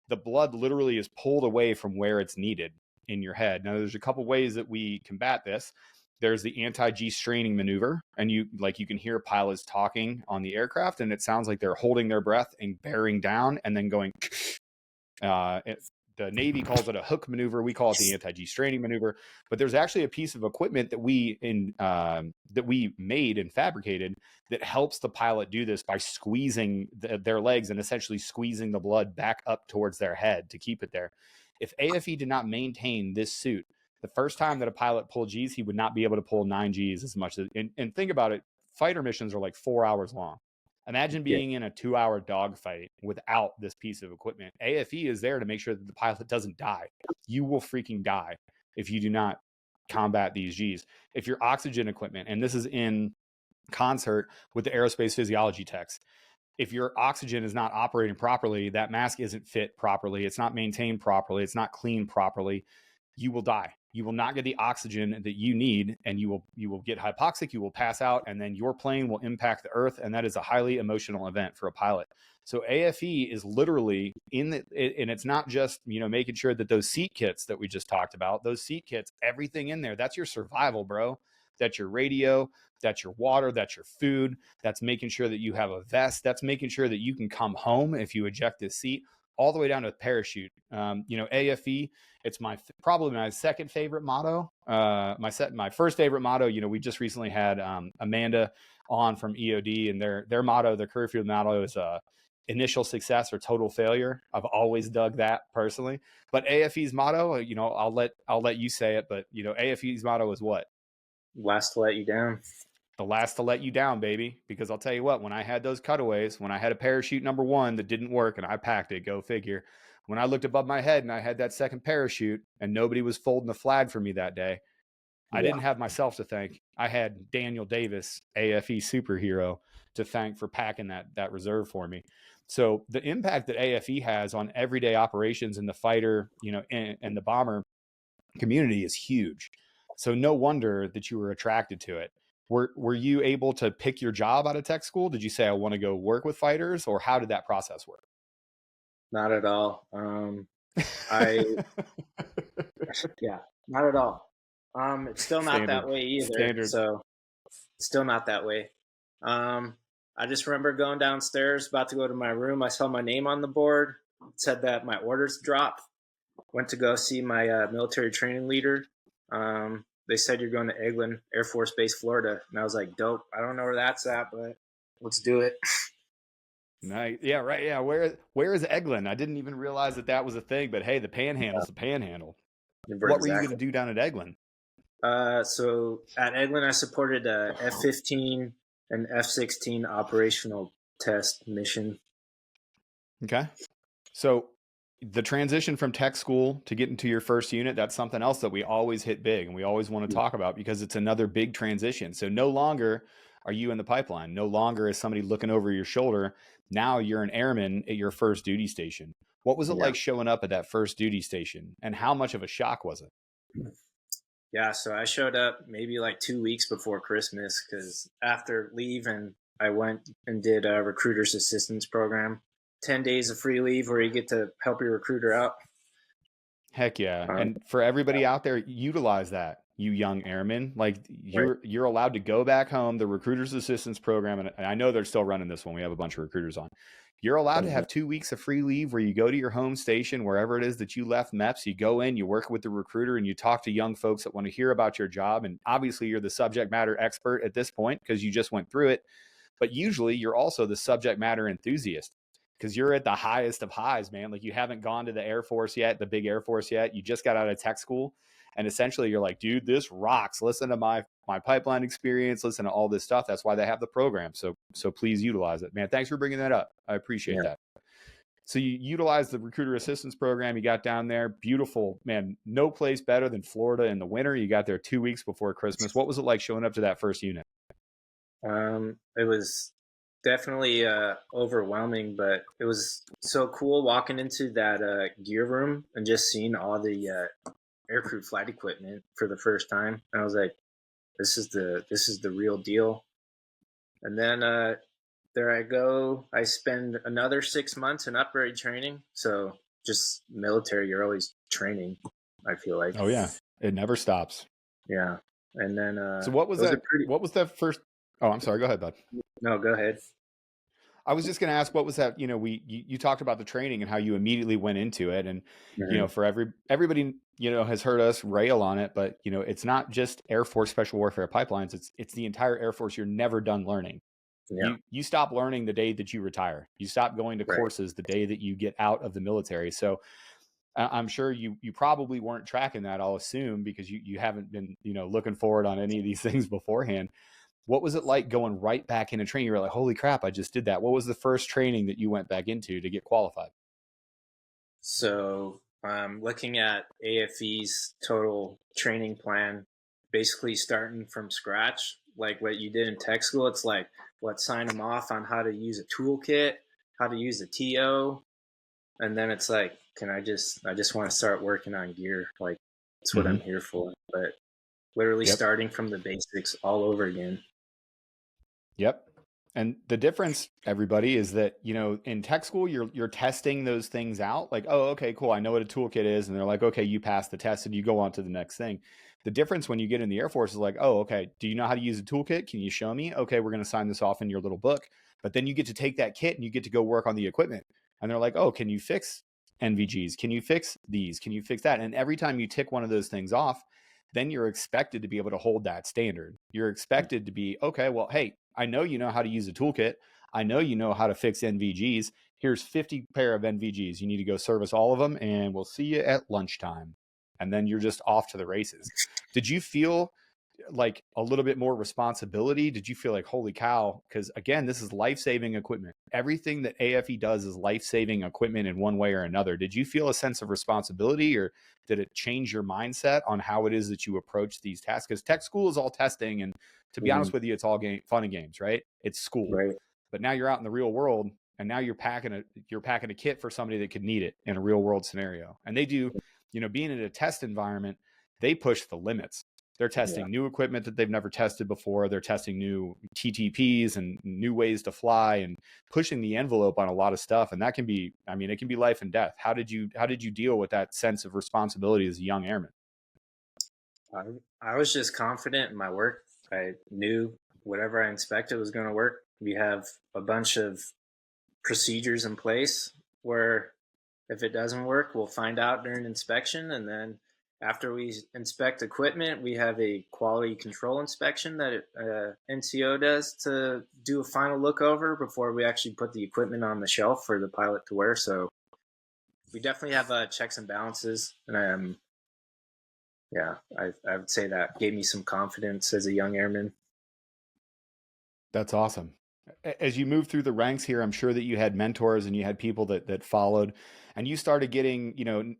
Speaker 1: the blood literally is pulled away from where it's needed in your head. Now, there's a couple ways that we combat this. There's the anti-G straining maneuver, and you can hear pilots talking on the aircraft, and it sounds like they're holding their breath and bearing down and then going. The Navy calls it a hook maneuver. We call it the anti-G straining maneuver. But there's actually a piece of equipment that we made and fabricated that helps the pilot do this by squeezing their legs and essentially squeezing the blood back up towards their head to keep it there. If AFE did not maintain this suit, the first time that a pilot pulled G's, he would not be able to pull 9 G's as much as. And think about it, fighter missions are like 4 hours long. Imagine being in a 2-hour dogfight without this piece of equipment. AFE is there to make sure that the pilot doesn't die. You will freaking die if you do not combat these G's. If your oxygen equipment, and this is in concert with the aerospace physiology text, if your oxygen is not operating properly, that mask isn't fit properly, it's not maintained properly, it's not cleaned properly, you will die. You will not get the oxygen that you need, and you will get hypoxic, you will pass out, and then your plane will impact the earth, and that is a highly emotional event for a pilot. So AFE is literally and it's not just, making sure that those seat kits that we just talked about, those seat kits, everything in there, that's your survival, bro. That's your radio, that's your water, that's your food, that's making sure that you have a vest, that's making sure that you can come home if you eject this seat, all the way down to the parachute. AFE, it's probably my second favorite motto. My first favorite motto, we just recently had Amanda on from EOD, and their motto, their career field motto is initial success or total failure. I've always dug that personally. But AFE's motto, I'll let you say it, but AFE's motto is what?
Speaker 2: Last to let you down.
Speaker 1: The last to let you down, baby. Because I'll tell you what, when I had those cutaways, when I had a parachute number 1 that didn't work and I packed it, go figure. When I looked above my head and I had that second parachute and nobody was folding the flag for me that day, I didn't have myself to thank. I had Daniel Davis, AFE superhero, to thank for packing that reserve for me. So the impact that AFE has on everyday operations in the fighter, and the bomber community is huge. So no wonder that you were attracted to it. Were you able to pick your job out of tech school? Did you say, I want to go work with fighters, or how did that process work?
Speaker 2: Not at all. Not at all. It's still not that way either. Standard. So still not that way. I just remember going downstairs, about to go to my room. I saw my name on the board. It said that my orders dropped. Went to go see my military training leader. They said, you're going to Eglin Air Force Base, Florida. And I was like, dope. I don't know where that's at, but let's do it.
Speaker 1: Nice. Yeah, right. Yeah. Where is Eglin? I didn't even realize that was a thing, but hey, the panhandle's the panhandle. What were you going to do down at Eglin?
Speaker 2: So at Eglin, I supported a F-15 and F-16 operational test mission.
Speaker 1: Okay. So the transition from tech school to get into your first unit, that's something else that we always hit big and we always want to talk about, because it's another big transition. So no longer are you in the pipeline. No longer is somebody looking over your shoulder. Now you're an airman at your first duty station. What was it like showing up at that first duty station, and how much of a shock was it?
Speaker 2: Yeah, so I showed up maybe like 2 weeks before Christmas, because after leave, and I went and did a recruiter's assistance program. 10 days of free leave where you get to help your recruiter out.
Speaker 1: Heck yeah. And for everybody out there, utilize that, you young airmen. Like you're allowed to go back home, the recruiter's assistance program. And I know they're still running this one. We have a bunch of recruiters on. You're allowed to have 2 weeks of free leave where you go to your home station, wherever it is that you left MEPS. You go in, you work with the recruiter, and you talk to young folks that want to hear about your job. And obviously you're the subject matter expert at this point because you just went through it. But usually you're also the subject matter enthusiast, because you're at the highest of highs, man. Like, you haven't gone to the Air Force yet, the big Air Force yet. You just got out of tech school. And essentially you're like, dude, this rocks. Listen to my pipeline experience. Listen to all this stuff. That's why they have the program. So please utilize it, man. Thanks for bringing that up. I appreciate that. So you utilize the recruiter assistance program. You got down there. Beautiful, man. No place better than Florida in the winter. You got there 2 weeks before Christmas. What was it like showing up to that first unit?
Speaker 2: It was definitely overwhelming, but it was so cool walking into that gear room and just seeing all the aircrew flight equipment for the first time. And I was like, this is the real deal. And then there I go. I spend another 6 months in upgrade training. So just military, you're always training, I feel like.
Speaker 1: Oh yeah, it never stops.
Speaker 2: Yeah. And then
Speaker 1: So what was
Speaker 2: it was a
Speaker 1: that?
Speaker 2: pretty
Speaker 1: What was that first? Oh, I'm sorry. Go ahead, bud.
Speaker 2: no, go ahead.
Speaker 1: I was just going to ask, what was that? You talked about the training and how you immediately went into it, and
Speaker 2: Mm-hmm.
Speaker 1: for everybody, has heard us rail on it, but it's not just Air Force Special Warfare Pipelines. It's the entire Air Force. You're never done learning.
Speaker 2: Yeah,
Speaker 1: You stop learning the day that you retire. You stop going to
Speaker 2: right.
Speaker 1: courses the day that you get out of the military. So I'm sure you probably weren't tracking that, I'll assume, because you haven't been looking forward on any of these things beforehand. What was it like going right back into training? You were like, holy crap, I just did that. What was the first training that you went back into to get qualified?
Speaker 2: So looking at AFE's total training plan, basically starting from scratch, like what you did in tech school. It's like, let's sign them off on how to use a toolkit, how to use a TO, and then it's like, I just want to start working on gear. Like, that's what I'm here for. But literally
Speaker 1: Yep.
Speaker 2: starting from the basics all over again.
Speaker 1: Yep. And the difference, everybody, is that, in tech school, you're testing those things out. Like, oh, okay, cool. I know what a toolkit is. And they're like, okay, you passed the test and you go on to the next thing. The difference when you get in the Air Force is like, oh, okay, do you know how to use a toolkit? Can you show me? Okay, we're going to sign this off in your little book. But then you get to take that kit and you get to go work on the equipment. And they're like, oh, can you fix NVGs? Can you fix these? Can you fix that? And every time you tick one of those things off, then you're expected to be able to hold that standard. You're expected to be, okay, well, hey, I know you know how to use a toolkit. I know you know how to fix NVGs. Here's 50 pair of NVGs. You need to go service all of them, and we'll see you at lunchtime. And then you're just off to the races. Did you feel like a little bit more responsibility? Did you feel like, holy cow? Because again, this is life-saving equipment. Everything that AFE does is life-saving equipment in one way or another. Did you feel a sense of responsibility, or did it change your mindset on how it is that you approach these tasks? Because tech school is all testing, and to be honest with you, it's all fun and games, right? It's school.
Speaker 2: Right.
Speaker 1: But now you're out in the real world, and now you're packing a kit for somebody that could need it in a real world scenario. And they do, being in a test environment, they push the limits. They're testing new equipment that they've never tested before. They're testing new TTPs and new ways to fly and pushing the envelope on a lot of stuff. And that can be, it can be life and death. How did you deal with that sense of responsibility as a young airman?
Speaker 2: I was just confident in my work. I knew whatever I inspected was going to work. We have a bunch of procedures in place where if it doesn't work, we'll find out during inspection. And then after we inspect equipment, we have a quality control inspection that NCO does to do a final look over before we actually put the equipment on the shelf for the pilot to wear. So we definitely have checks and balances. And I would say that gave me some confidence as a young airman.
Speaker 1: That's awesome. As you move through the ranks here, I'm sure that you had mentors and you had people that followed, and you started getting,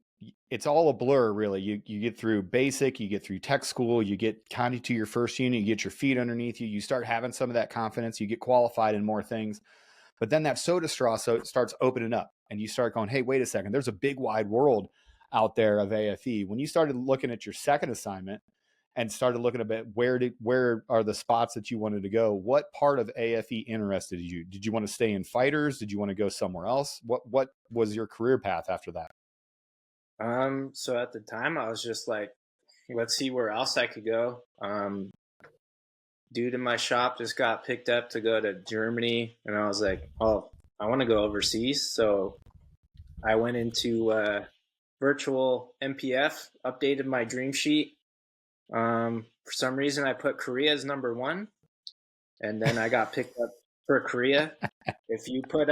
Speaker 1: it's all a blur, really. You get through basic, you get through tech school, you get kind of to your first unit, you get your feet underneath you, you start having some of that confidence, you get qualified in more things. But then that soda straw starts opening up, and you start going, hey, wait a second, there's a big wide world out there of AFE. When you started looking at your second assignment and started looking a bit, where are the spots that you wanted to go? What part of AFE interested you? Did you want to stay in fighters? Did you want to go somewhere else? What was your career path after that?
Speaker 2: So at the time I was just like, let's see where else I could go. Dude in my shop just got picked up to go to Germany, and I was like, oh, I want to go overseas. So I went into virtual MPF, updated my dream sheet. For some reason, I put Korea as number one, and then I got picked up for Korea. If you put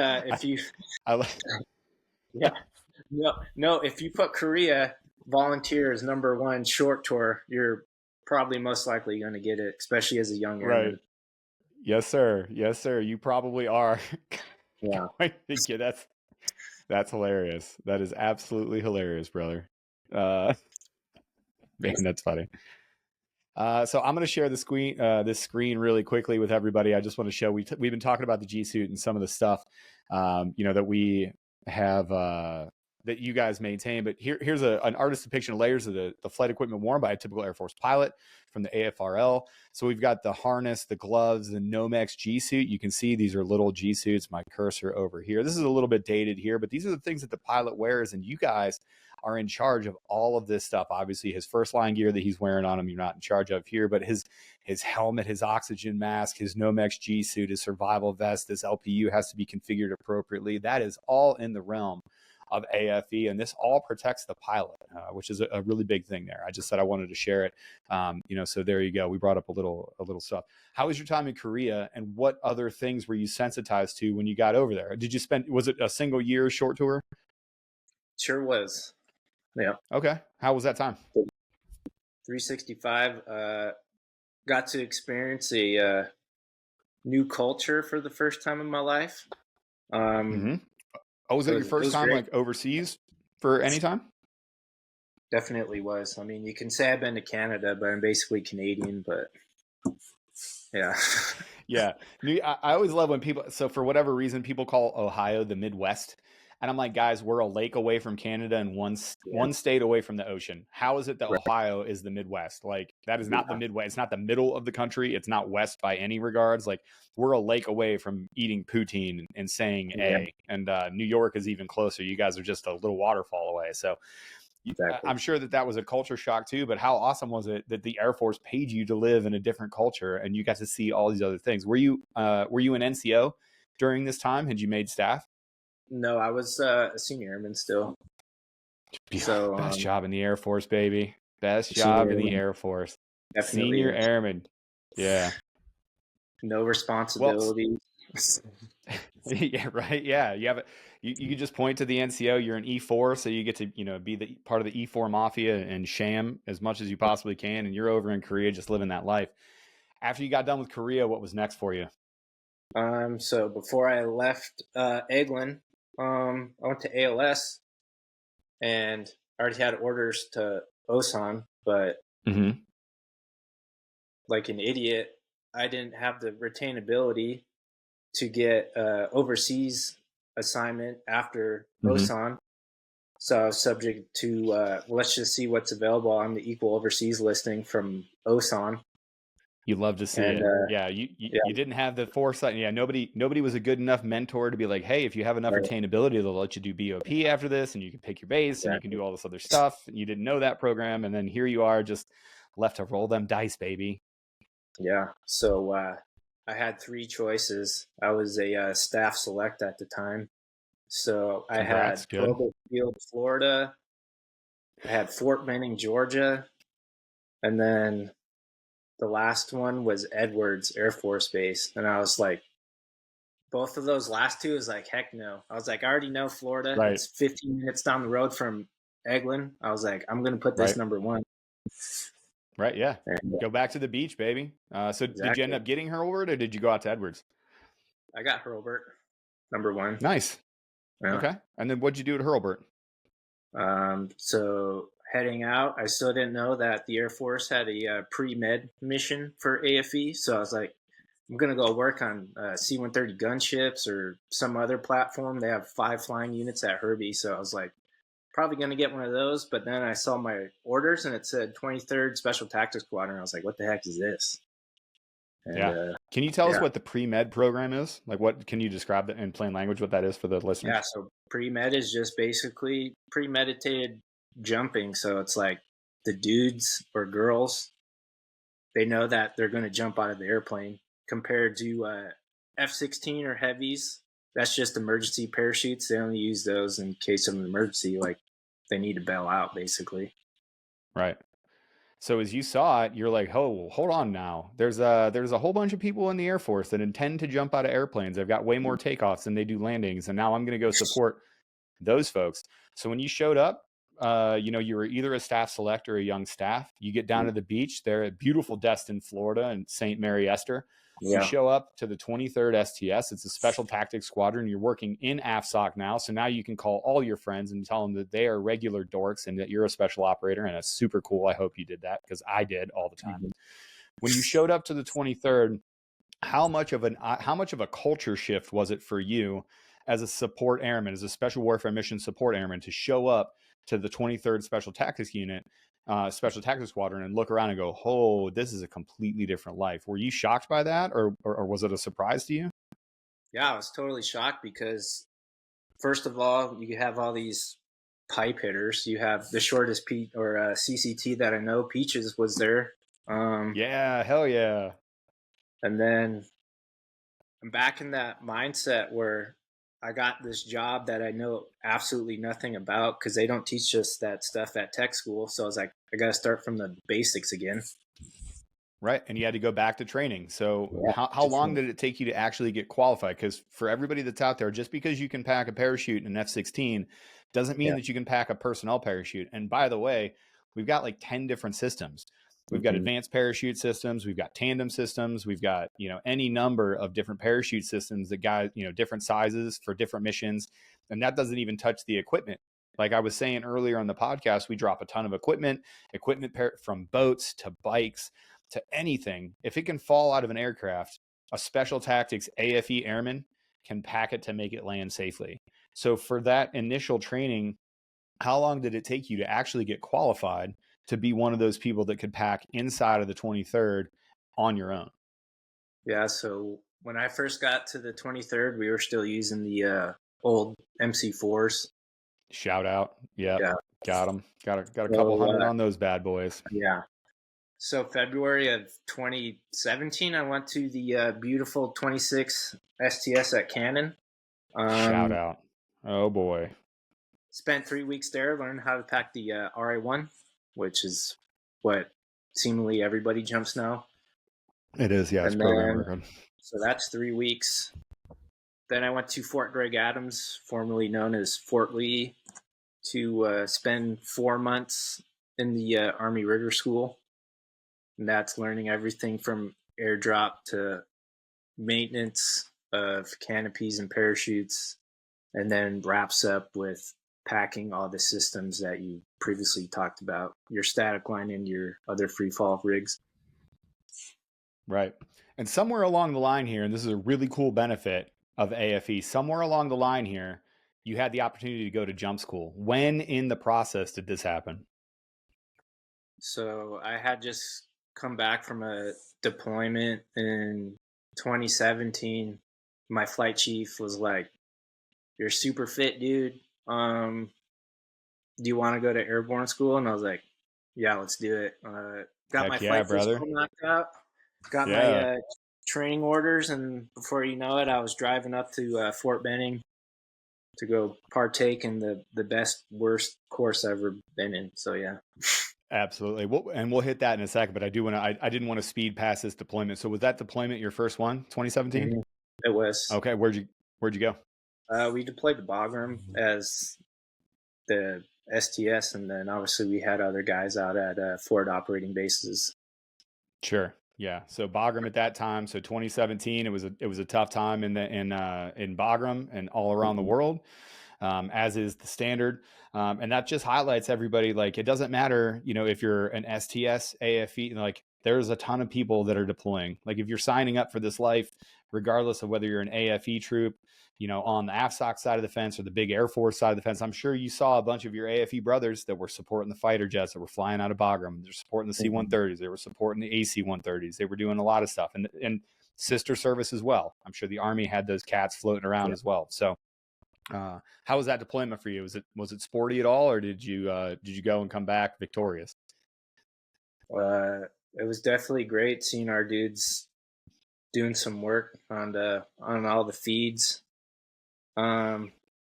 Speaker 2: yeah, no, if you put Korea volunteer as number one short tour, you're probably most likely going to get it, especially as a young airman.
Speaker 1: Right. Yes, sir. Yes, sir. You probably are.
Speaker 2: Yeah.
Speaker 1: That's hilarious. That is absolutely hilarious, brother. Man, that's funny. So I'm going to share the screen, this screen really quickly with everybody. I just want to show we've been talking about the G Suite and some of the stuff, that we have that you guys maintain. But here's an artist depiction of layers of the flight equipment worn by a typical Air Force pilot from the AFRL. So we've got the harness, the gloves, the Nomex G Suite. You can see these are little G Suits. My cursor over here. This is a little bit dated here, but these are the things that the pilot wears, and you guys are in charge of all of this stuff. Obviously, his first line gear that he's wearing on him, you're not in charge of here, but his helmet, his oxygen mask, his Nomex G suit, his survival vest, this LPU has to be configured appropriately. That is all in the realm of AFE, and this all protects the pilot, which is a really big thing there. I just said I wanted to share it. So there you go. We brought up a little stuff. How was your time in Korea, and what other things were you sensitized to when you got over there? Was it a single year short tour?
Speaker 2: Sure was. Yeah.
Speaker 1: Okay. How was that time?
Speaker 2: 365. Got to experience a new culture for the first time in my life.
Speaker 1: Oh, was it your first time like overseas for any time?
Speaker 2: Definitely was. I mean, you can say I've been to Canada, but I'm basically Canadian. But yeah.
Speaker 1: Yeah. I always love when people. So for whatever reason, people call Ohio the Midwest. And I'm like, guys, we're a lake away from Canada and one state away from the ocean. How is it that Ohio is the Midwest? Like, that is not the Midwest. It's not the middle of the country. It's not west by any regards. Like, we're a lake away from eating poutine and saying A. And New York is even closer. You guys are just a little waterfall away. So I'm sure that was a culture shock too. But how awesome was it that the Air Force paid you to live in a different culture and you got to see all these other things? Were you an NCO during this time? Had you made staff?
Speaker 2: No, I was a senior airman still.
Speaker 1: So best job in the Air Force, baby. Best job in the Air Force.
Speaker 2: Definitely
Speaker 1: senior airman. Yeah.
Speaker 2: No responsibility.
Speaker 1: Yeah, right. Yeah, you have you can just point to the NCO. You're an E4, so you get to be the part of the E4 mafia and sham as much as you possibly can. And you're over in Korea, just living that life. After you got done with Korea, what was next for you?
Speaker 2: So before I left Eglin, I went to ALS, and I already had orders to Osan, but like an idiot, I didn't have the retainability to get overseas assignment after Osan. So I was subject to let's just see what's available on the equal overseas listing from Osan.
Speaker 1: You love to see it. Yeah, you didn't have the foresight. Yeah, nobody was a good enough mentor to be like, hey, if you have enough retainability, they'll let you do BOP after this, and you can pick your base, and you can do all this other stuff. You didn't know that program, and then here you are, just left to roll them dice, baby.
Speaker 2: Yeah. So I had three choices. I was a staff select at the time, so I had Global Field, Florida. I had Fort Benning, Georgia, and then the last one was Edwards Air Force Base. And I was like, both of those last two is like, heck no. I was like, I already know Florida. Right. It's 15 minutes down the road from Eglin. I was like, I'm going to put this number one.
Speaker 1: Right, yeah. And, go back to the beach, baby. So did you end up getting Hurlburt, or did you go out to Edwards?
Speaker 2: I got Hurlburt, number one.
Speaker 1: Nice. Yeah. Okay. And then what'd you do at Hurlburt?
Speaker 2: So heading out, I still didn't know that the Air Force had a pre-med mission for AFE. So I was like, I'm going to go work on C-130 gunships or some other platform. They have 5 flying units at Herbie. So I was like, probably going to get one of those. But then I saw my orders and it said 23rd Special Tactics Squadron. I was like, what the heck is this? And,
Speaker 1: can you tell us what the pre-med program is? Like, what can you describe in plain language what that is for the listeners?
Speaker 2: Yeah, so pre-med is just basically premeditated jumping. So it's like the dudes or girls, they know that they're going to jump out of the airplane, compared to F-16 or heavies. That's just emergency parachutes. They only use those in case of an emergency, like they need to bail out, basically.
Speaker 1: Right. So as you saw it, you're like, oh, hold on now. There's a whole bunch of people in the Air Force that intend to jump out of airplanes. They've got way more takeoffs than they do landings. And now I'm going to go support those folks. So when you showed up, you were either a staff select or a young staff. You get down to the beach there at beautiful Destin, Florida, and St. Mary Esther. You
Speaker 2: Yeah.
Speaker 1: show up to the 23rd STS. It's a special tactics squadron. You're working in AFSOC now. So now you can call all your friends and tell them that they are regular dorks and that you're a special operator. And it's super cool. I hope you did that, because I did all the time. When you showed up to the 23rd, how much of a culture shift was it for you as a support airman, as a special warfare mission support airman, to show up to the 23rd Special Tactics Unit, Special Tactics Squadron, and look around and go, oh, this is a completely different life? Were you shocked by that, or was it a surprise to you?
Speaker 2: Yeah, I was totally shocked because, first of all, you have all these pipe hitters. You have the shortest CCT that I know, Peaches, was there.
Speaker 1: Yeah, hell yeah.
Speaker 2: And then I'm back in that mindset where I got this job that I know absolutely nothing about because they don't teach us that stuff at tech school. So I was like, I got to start from the basics again.
Speaker 1: Right. And you had to go back to training. So
Speaker 2: Yeah.
Speaker 1: how long did it take you to actually get qualified? Because for everybody that's out there, just because you can pack a parachute in an F-16 doesn't mean that you can pack a personnel parachute. And by the way, we've got like 10 different systems. We've got advanced parachute systems. We've got tandem systems. We've got, any number of different parachute systems that got, different sizes for different missions. And that doesn't even touch the equipment. Like I was saying earlier on the podcast, we drop a ton of equipment from boats to bikes to anything. If it can fall out of an aircraft, a special tactics AFE Airman can pack it to make it land safely. So for that initial training, how long did it take you to actually get qualified to be one of those people that could pack inside of the 23rd on your own?
Speaker 2: Yeah, so when I first got to the 23rd, we were still using the old MC4s.
Speaker 1: Shout out. Yep.
Speaker 2: Yeah.
Speaker 1: Got them. Got a couple hundred on those bad boys.
Speaker 2: Yeah. So February of 2017, I went to the beautiful 26 STS at Cannon.
Speaker 1: Shout out. Oh boy.
Speaker 2: Spent 3 weeks there, learned how to pack the RA1, which is what seemingly everybody jumps now.
Speaker 1: It is, yeah. It's program record.
Speaker 2: So that's 3 weeks. Then I went to Fort Gregg Adams, formerly known as Fort Lee, to spend 4 months in the Army Rigger School. And that's learning everything from airdrop to maintenance of canopies and parachutes, and then wraps up with packing all the systems that you previously talked about, your static line and your other free fall rigs.
Speaker 1: Right. And somewhere along the line here, and this is a really cool benefit of AFE, somewhere along the line here, you had the opportunity to go to jump school. When in the process did this happen?
Speaker 2: So I had just come back from a deployment in 2017. My flight chief was like, "You're super fit, dude. Do you want to go to airborne school?" And I was like, "Yeah, let's do it." Got my flight school knocked out. Got my training orders, and before you know it, I was driving up to Fort Benning to go partake in the best, worst course I've ever been in. So yeah.
Speaker 1: Absolutely. And we'll hit that in a second, but I didn't want to speed past this deployment. So was that deployment your first one, 2017?
Speaker 2: Mm-hmm. It was.
Speaker 1: Okay. Where'd you go?
Speaker 2: We deployed to Bagram as the STS, and then obviously we had other guys out at forward operating bases.
Speaker 1: Sure. Yeah. So Bagram at that time. So 2017, it was a tough time in Bagram and all around the world, as is the standard. And that just highlights everybody. Like, it doesn't matter, if you're an STS, AFE, like there's a ton of people that are deploying. Like if you're signing up for this life, regardless of whether you're an AFE troop, on the AFSOC side of the fence or the big Air Force side of the fence, I'm sure you saw a bunch of your AFE brothers that were supporting the fighter jets that were flying out of Bagram. They're supporting the C-130s. They were supporting the AC-130s. They were doing a lot of stuff, and sister service as well. I'm sure the Army had those cats floating around as well. So, how was that deployment for you? Was it sporty at all, or did you go and come back victorious?
Speaker 2: It was definitely great seeing our dudes doing some work on all the feeds.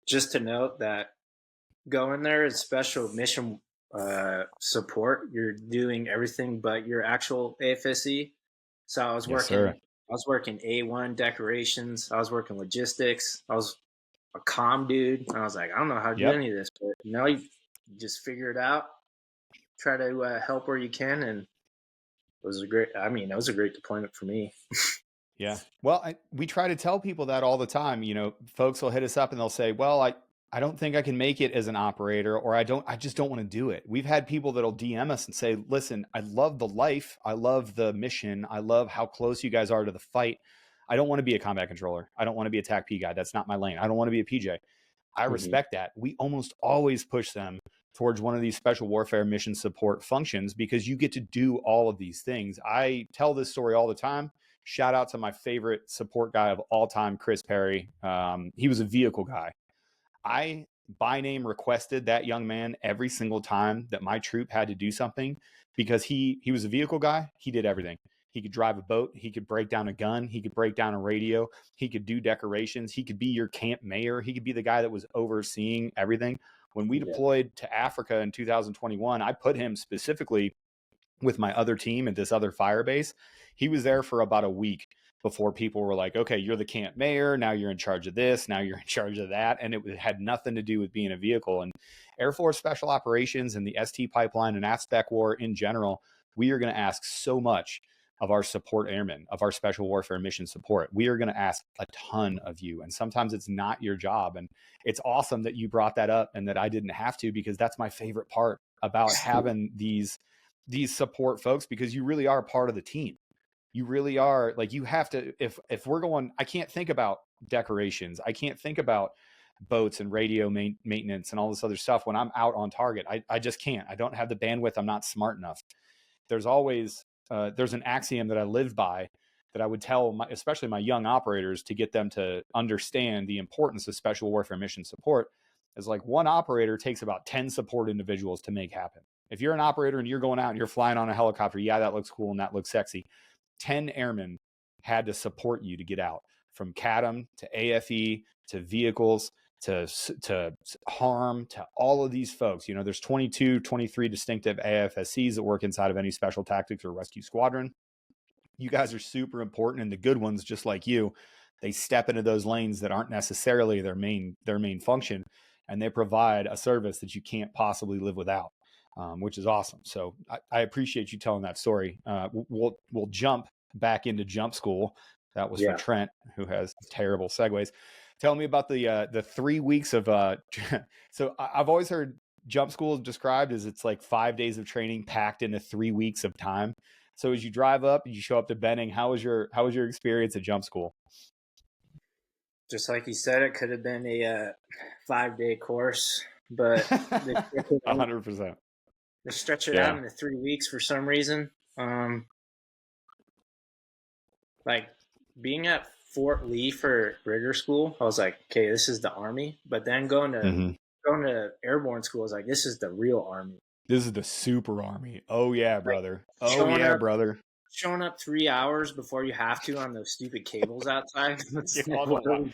Speaker 2: Just to note that going there is special mission support. You're doing everything but your actual AFSE. So I was working A1 decorations. I was working logistics. I was a comm dude. I was like, I don't know how to do any of this, but you just figure it out. Try to help where you can, and it was a great deployment for me.
Speaker 1: Yeah. Well, we try to tell people that all the time. You know, folks will hit us up and they'll say, "Well, I don't think I can make it as an operator, or I just don't want to do it." We've had people that'll DM us and say, "Listen, I love the life, I love the mission, I love how close you guys are to the fight. I don't want to be a combat controller. I don't want to be a TAC P guy. That's not my lane. I don't want to be a PJ." I
Speaker 2: Hmm.
Speaker 1: respect that. We almost always push them towards one of these special warfare mission support functions because you get to do all of these things. I tell this story all the time. Shout out to my favorite support guy of all time, Chris Perry. He was a vehicle guy. I by name requested that young man every single time that my troop had to do something because he was a vehicle guy. He did everything. He could drive a boat. He could break down a gun. He could break down a radio. He could do decorations. He could be your camp mayor. He could be the guy that was overseeing everything. When we
Speaker 2: Yeah.
Speaker 1: deployed to Africa in 2021, I put him specifically with my other team at this other fire base. He was there for about a week before people were like, okay, you're the camp mayor. Now you're in charge of this. Now you're in charge of that. And it had nothing to do with being a vehicle. And Air Force Special Operations and the ST pipeline and ASPEC war in general, we are going to ask so much of our support airmen, of our special warfare mission support. We are going to ask a ton of you. And sometimes it's not your job. And it's awesome that you brought that up and that I didn't have to, because that's my favorite part about having these support folks, because you really are part of the team. You really are, like, you have to, if we're going, I can't think about decorations, I can't think about boats and radio maintenance and all this other stuff when I'm out on target. I just can't. I don't have the bandwidth. I'm not smart enough. There's always there's an axiom that I live by that I would tell especially my young operators, to get them to understand the importance of special warfare mission support, is like one operator takes about 10 support individuals to make happen. If you're an operator and you're going out and you're flying on a helicopter, yeah, that looks cool and that looks sexy. 10 airmen had to support you to get out, from CADM to AFE to vehicles to harm to all of these folks. You know, there's 22, 23 distinctive AFSCs that work inside of any special tactics or rescue squadron. You guys are super important, and the good ones, just like you, they step into those lanes that aren't necessarily their main function, and they provide a service that you can't possibly live without, which is awesome. So I appreciate you telling that story. We'll jump back into jump school. That was for
Speaker 2: Yeah.
Speaker 1: Trent, who has terrible segues. Tell me about the 3 weeks of so I've always heard jump school described as it's like 5 days of training packed into 3 weeks of time. So as you drive up, you show up to Benning. How was your experience at jump school?
Speaker 2: Just like you said, it could have been a 5-day course, but they stretch it out,
Speaker 1: 100%.
Speaker 2: they stretch it out
Speaker 1: Yeah.
Speaker 2: into 3 weeks for some reason. Like being at Fort Lee for rigger school, I was like, okay, this is the Army. But then going to airborne school, I was like, this is the real Army.
Speaker 1: This is the super Army. Oh yeah,
Speaker 2: Like
Speaker 1: brother. Oh
Speaker 2: showing
Speaker 1: yeah,
Speaker 2: up
Speaker 1: brother.
Speaker 2: showing up 3 hours before you have to on those stupid cables outside.
Speaker 1: Yeah,
Speaker 2: That's
Speaker 1: all the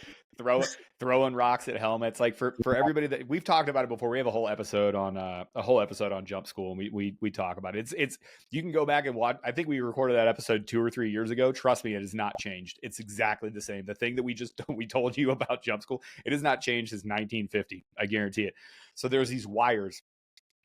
Speaker 1: throwing rocks at helmets. Like for everybody that we've talked about it before, we have a whole episode on jump school, and we talk about it. It's you can go back and watch. I think we recorded that episode 2 or 3 years ago. Trust me, it has not changed. It's exactly the same. The thing that we told you about jump school, it has not changed since 1950. I guarantee it. So there's these wires,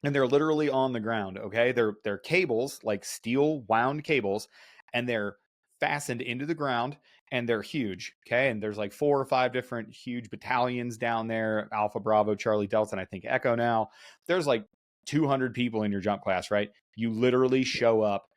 Speaker 1: and they're literally on the ground. Okay, they're cables, like steel wound cables, and they're fastened into the ground, and they're huge. Okay, and there's like 4 or 5 different huge battalions down there: Alpha, Bravo, Charlie, Delta, and I think Echo. Now there's like 200 people in your jump class, right? You literally show up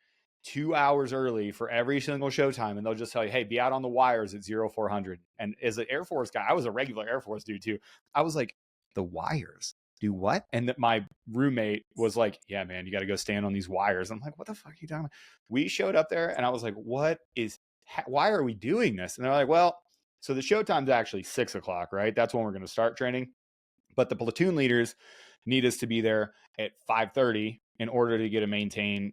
Speaker 1: 2 hours early for every single showtime, and they'll just tell you, hey, be out on the wires at 0400. And as an Air Force guy, I was a regular Air Force dude too. I was like, the wires do what? And that my roommate was like, yeah, man, you got to go stand on these wires. I'm like, what the fuck are you talking about? We showed up there, and I was like, why are we doing this? And they're like, well, so the showtime's actually 6 o'clock, right? That's when we're going to start training. But the platoon leaders need us to be there at 5:30 in order to get in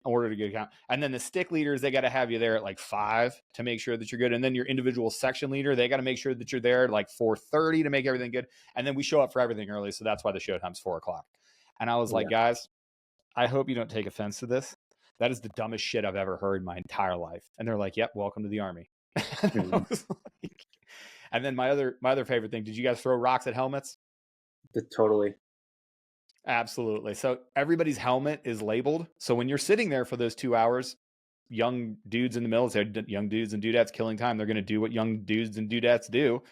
Speaker 1: order to get a count. And then the stick leaders, they got to have you there at like 5 to make sure that you're good. And then your individual section leader, they got to make sure that you're there at like 4:30 to make everything good. And then we show up for everything early, so that's why the show time's 4 o'clock. And I was like,
Speaker 2: Yeah.
Speaker 1: guys, I hope you don't take offense to this. That is the dumbest shit I've ever heard in my entire life. And they're like, yep, welcome to the Army.
Speaker 2: Mhm.
Speaker 1: And then my other favorite thing, did you guys throw rocks at helmets?
Speaker 2: Totally.
Speaker 1: Absolutely. So everybody's helmet is labeled. So when you're sitting there for those 2 hours, young dudes in the military, young dudes and dudettes killing time. They're going to do what young dudes and dudettes do.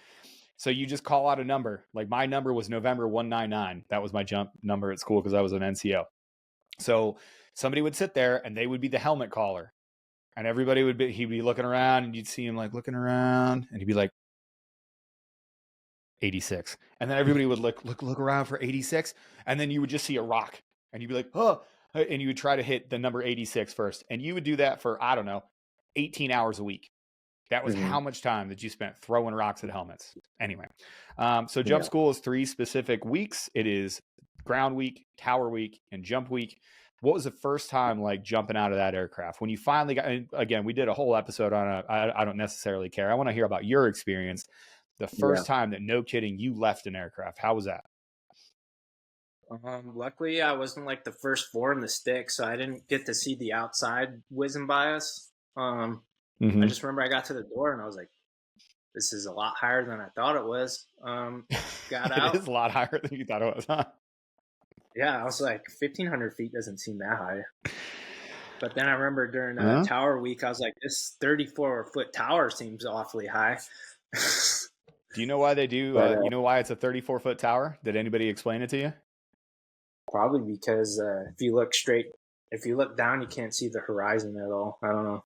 Speaker 1: So you just call out a number. Like my number was November 199. That was my jump number at school because I was an NCO. So somebody would sit there and they would be the helmet caller. And everybody he'd be looking around and you'd see him like looking around and he'd be like 86. And then everybody would look around for 86. And then you would just see a rock and you'd be like, oh, and you would try to hit the number 86 first. And you would do that for, I don't know, 18 hours a week. That was how much time that you spent throwing rocks at helmets. Anyway, so jump school is 3 specific weeks. It is ground week, tower week, and jump week. What was the first time like jumping out of that aircraft when you finally got? And again, we did a whole episode on I don't necessarily care. I want to hear about your experience. The first time that, no kidding, you left an aircraft. How was that?
Speaker 2: Luckily, I wasn't like the first 4 in the stick, so I didn't get to see the outside whizzing by us. I just remember I got to the door and I was like, this is a lot higher than I thought it was. Got out.
Speaker 1: It is a lot higher than you thought it was, huh?
Speaker 2: Yeah, I was like, 1,500 feet doesn't seem that high. But then I remember during tower week, I was like, this 34-foot tower seems awfully high.
Speaker 1: Do you know why they do? You know why it's a 34-foot tower? Did anybody explain it to you?
Speaker 2: Probably because if you look down, you can't see the horizon at all. I don't know.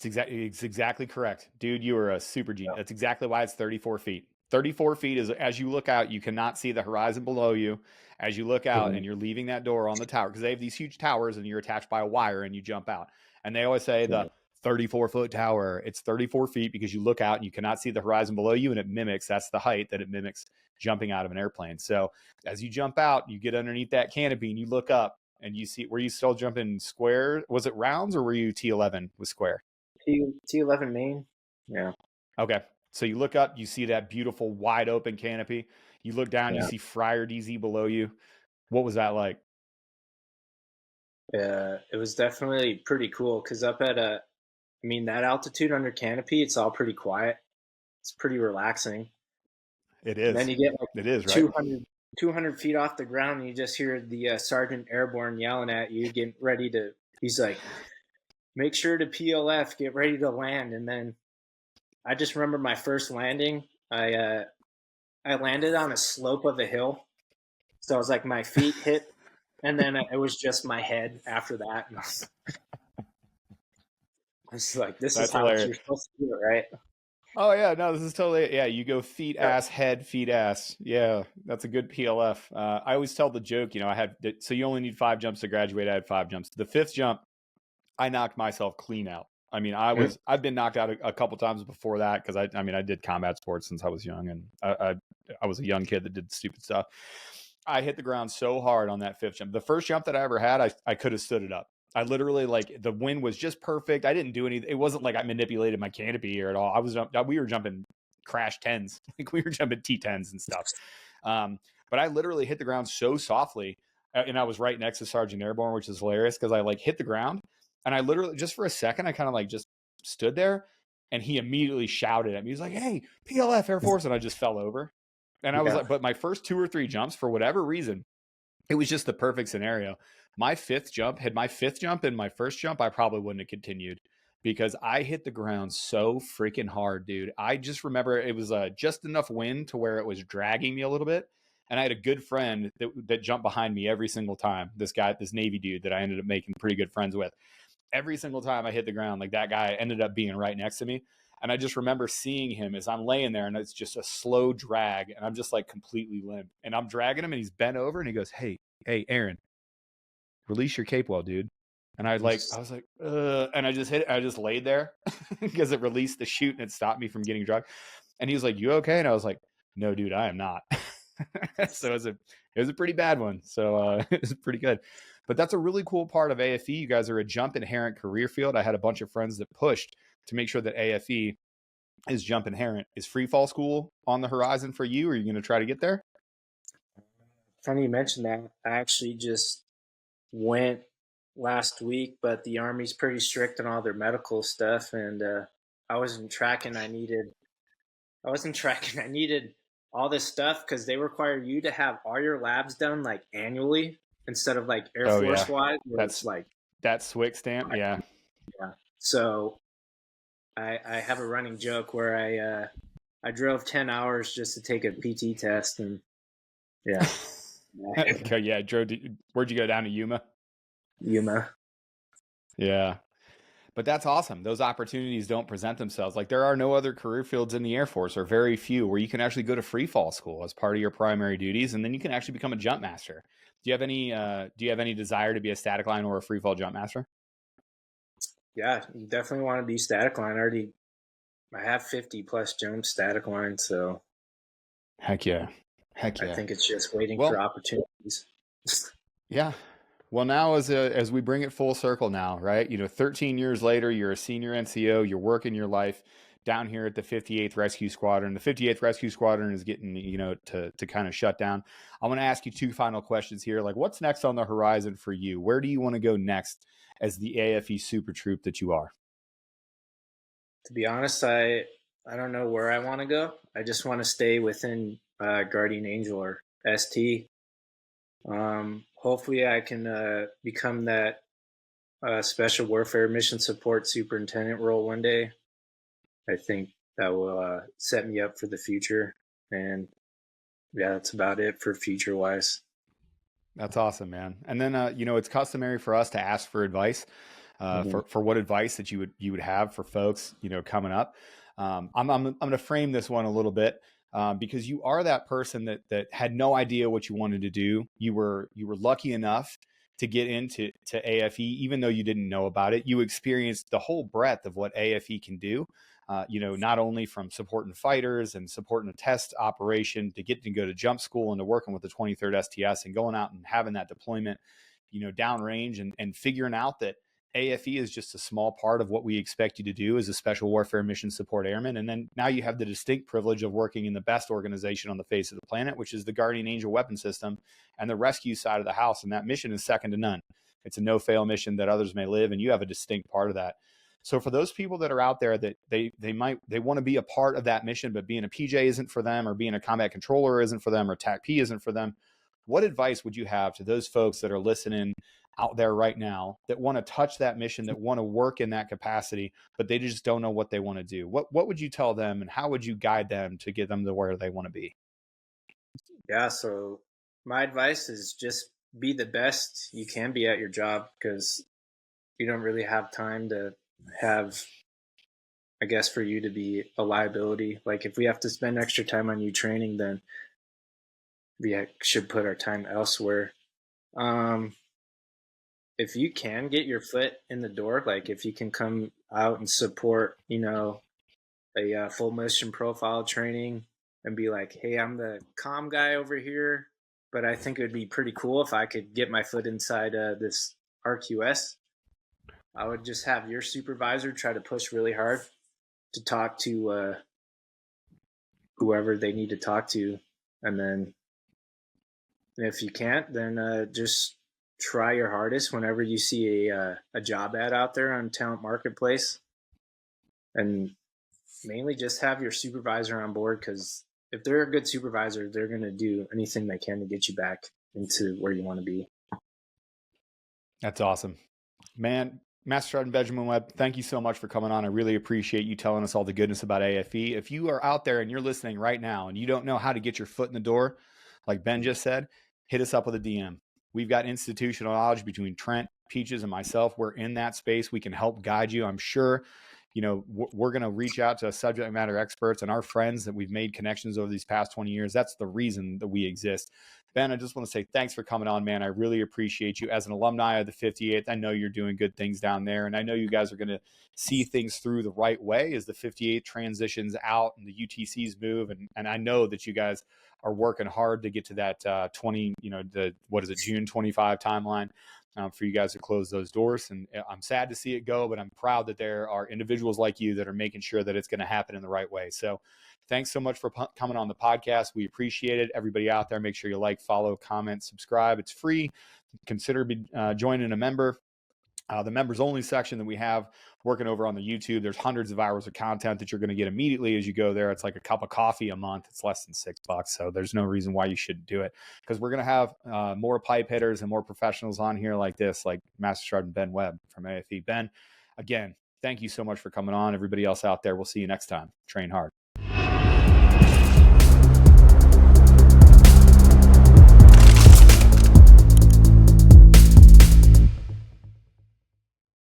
Speaker 1: It's exactly correct. Dude, you are a super genius. That's exactly why it's 34 feet. 34 feet is, as you look out, you cannot see the horizon below you. As you look out and you're leaving that door on the tower, because they have these huge towers and you're attached by a wire and you jump out. And they always say the 34-foot tower, it's 34 feet because you look out and you cannot see the horizon below you, and it mimics, that's the height that it mimics jumping out of an airplane. So as you jump out, you get underneath that canopy and you look up and you see, were you still jumping square? Was it rounds or were you T11 with square?
Speaker 2: T11 main. Yeah.
Speaker 1: Okay. So you look up, you see that beautiful wide open canopy. You look down, you see Friar DZ below you. What was that like?
Speaker 2: It was definitely pretty cool because up at that altitude under canopy, it's all pretty quiet. It's pretty relaxing.
Speaker 1: It is.
Speaker 2: And then you get like
Speaker 1: it is, right?
Speaker 2: 200 feet off the ground and you just hear the Sergeant Airborne yelling at you, getting ready to, he's like, make sure to PLF, get ready to land. And then I just remember my first landing. I landed on a slope of a hill. So I was like, my feet hit, and then it was just my head after that. And I was like, this is how you're supposed to do it, right?
Speaker 1: Oh, yeah. No, this is totally, you go feet, ass, head, feet, ass. Yeah, that's a good PLF. I always tell the joke, so you only need 5 jumps to graduate. I had 5 jumps. The 5th jump, I knocked myself clean out. I mean, I've been knocked out a couple times before that because I did combat sports since I was young, and I was a young kid that did stupid stuff. I hit the ground so hard on that 5th jump. The first jump that I ever had, I could have stood it up. I literally, like, the wind was just perfect. I didn't do anything. It wasn't like I manipulated my canopy or at all. We were jumping crash 10s. Like we were jumping T10s and stuff. But I literally hit the ground so softly, and I was right next to Sergeant Airborne, which is hilarious because I like hit the ground. And I literally, just for a second, I kind of like just stood there, and he immediately shouted at me. He's like, hey, PLF Air Force. And I just fell over. And I was like, but my first 2 or 3 jumps, for whatever reason, it was just the perfect scenario. My 5th jump, had my 5th jump and my first jump, I probably wouldn't have continued because I hit the ground so freaking hard, dude. I just remember it was just enough wind to where it was dragging me a little bit. And I had a good friend that jumped behind me every single time. This Navy dude that I ended up making pretty good friends with. Every single time I hit the ground, like that guy ended up being right next to me. And I just remember seeing him as I'm laying there and it's just a slow drag and I'm just like completely limp and I'm dragging him and he's bent over and he goes, hey, Aaron, release your cape well, dude. And I was like, and I just hit it. I just laid there because it released the chute and it stopped me from getting drugged. And he was like, you okay? And I was like, no, dude, I am not. So it was a pretty bad one. So it was pretty good. But that's a really cool part of AFE. You guys are a jump inherent career field. I had a bunch of friends that pushed to make sure that AFE is jump inherent. Is free fall school on the horizon for you? Or are you going to try to get there?
Speaker 2: Funny you mentioned that. I actually just went last week, but the Army's pretty strict on all their medical stuff, and I wasn't tracking. I needed all this stuff because they require you to have all your labs done like annually instead of like Air Force wide.
Speaker 1: That's like that SWIC stamp. Yeah.
Speaker 2: Yeah. So I have a running joke where I drove 10 hours just to take a PT test, and yeah.
Speaker 1: Okay, yeah, where'd you go, down to Yuma?
Speaker 2: Yuma.
Speaker 1: Yeah. But that's awesome. Those opportunities don't present themselves. Like, there are no other career fields in the Air Force, or very few, where you can actually go to free fall school as part of your primary duties, and then you can actually become a jump master. Do you have any desire to be a static line or a free fall jump master?
Speaker 2: Yeah, you definitely want to be static line. I have 50 plus jump static line, so
Speaker 1: Heck yeah. Heck
Speaker 2: I
Speaker 1: yeah.
Speaker 2: think it's just waiting for
Speaker 1: Well,
Speaker 2: opportunities.
Speaker 1: yeah. Well, now as we bring it full circle now, right? 13 years later, you're a senior NCO, you're working your life down here at the 58th Rescue Squadron. The 58th Rescue Squadron is getting, to kind of shut down. I want to ask you two final questions here. Like, what's next on the horizon for you? Where do you want to go next as the AFE super troop that you are?
Speaker 2: To be honest, I don't know where I want to go. I just want to stay within Guardian Angel or ST. Hopefully, I can become that special warfare mission support superintendent role one day. I think that will set me up for the future. And yeah, that's about it for future wise.
Speaker 1: That's awesome, man. And then, it's customary for us to ask for advice,
Speaker 2: Mm-hmm.
Speaker 1: for what advice that you would have for folks, coming up. I'm going to frame this one a little bit, because you are that person that had no idea what you wanted to do. You were lucky enough to get into AFE, even though you didn't know about it. You experienced the whole breadth of what AFE can do. Not only from supporting fighters and supporting a test operation, to get to go to jump school and to working with the 23rd STS and going out and having that deployment, downrange, and figuring out that AFE is just a small part of what we expect you to do as a special warfare mission support airman. And then now you have the distinct privilege of working in the best organization on the face of the planet, which is the Guardian Angel weapon system and the rescue side of the house. And that mission is second to none. It's a no-fail mission that others may live, and you have a distinct part of that. So for those people that are out there that they want to be a part of that mission, but being a PJ isn't for them, or being a combat controller isn't for them, or TAC-P isn't for them, what advice would you have to those folks that are listening out there right now that want to touch that mission, that want to work in that capacity, but they just don't know what they want to do? What would you tell them, and how would you guide them to get them to where they want to be?
Speaker 2: Yeah, so my advice is just be the best you can be at your job, because you don't really have time to have, I guess, for you to be a liability. Like, if we have to spend extra time on you training, then we should put our time elsewhere. Um, if you can get your foot in the door, like if you can come out and support, a full mission profile training and be like, hey, I'm the comm guy over here, but I think it would be pretty cool if I could get my foot inside this RQS. I would just have your supervisor try to push really hard to talk to whoever they need to talk to. And then if you can't, then just try your hardest whenever you see a job ad out there on Talent Marketplace. And mainly just have your supervisor on board, because if they're a good supervisor, they're going to do anything they can to get you back into where you want to be.
Speaker 1: That's awesome, man. Master Sergeant Benjamin Webb, thank you so much for coming on. I really appreciate you telling us all the goodness about AFE. If you are out there and you're listening right now and you don't know how to get your foot in the door, like Ben just said, hit us up with a DM. We've got institutional knowledge between Trent, Peaches, and myself. We're in that space. We can help guide you. I'm sure, we're going to reach out to subject matter experts and our friends that we've made connections over these past 20 years. That's the reason that we exist. Ben, I just want to say thanks for coming on, man. I really appreciate you. As an alumni of the 58th, I know you're doing good things down there, and I know you guys are going to see things through the right way as the 58th transitions out and the UTCs move. And I know that you guys are working hard to get to that 20, June 25 timeline, for you guys to close those doors. And I'm sad to see it go, but I'm proud that there are individuals like you that are making sure that it's going to happen in the right way. So thanks so much for coming on the podcast. We appreciate it. Everybody out there, make sure you like, follow, comment, subscribe. It's free. Consider joining a member. The members only section that we have working over on the YouTube, there's hundreds of hours of content that you're going to get immediately as you go there. It's like a cup of coffee a month. It's less than $6. So there's no reason why you shouldn't do it, because we're going to have more pipe hitters and more professionals on here like this, like Master Sergeant Ben Webb from AFE. Ben, again, thank you so much for coming on. Everybody else out there, we'll see you next time. Train hard.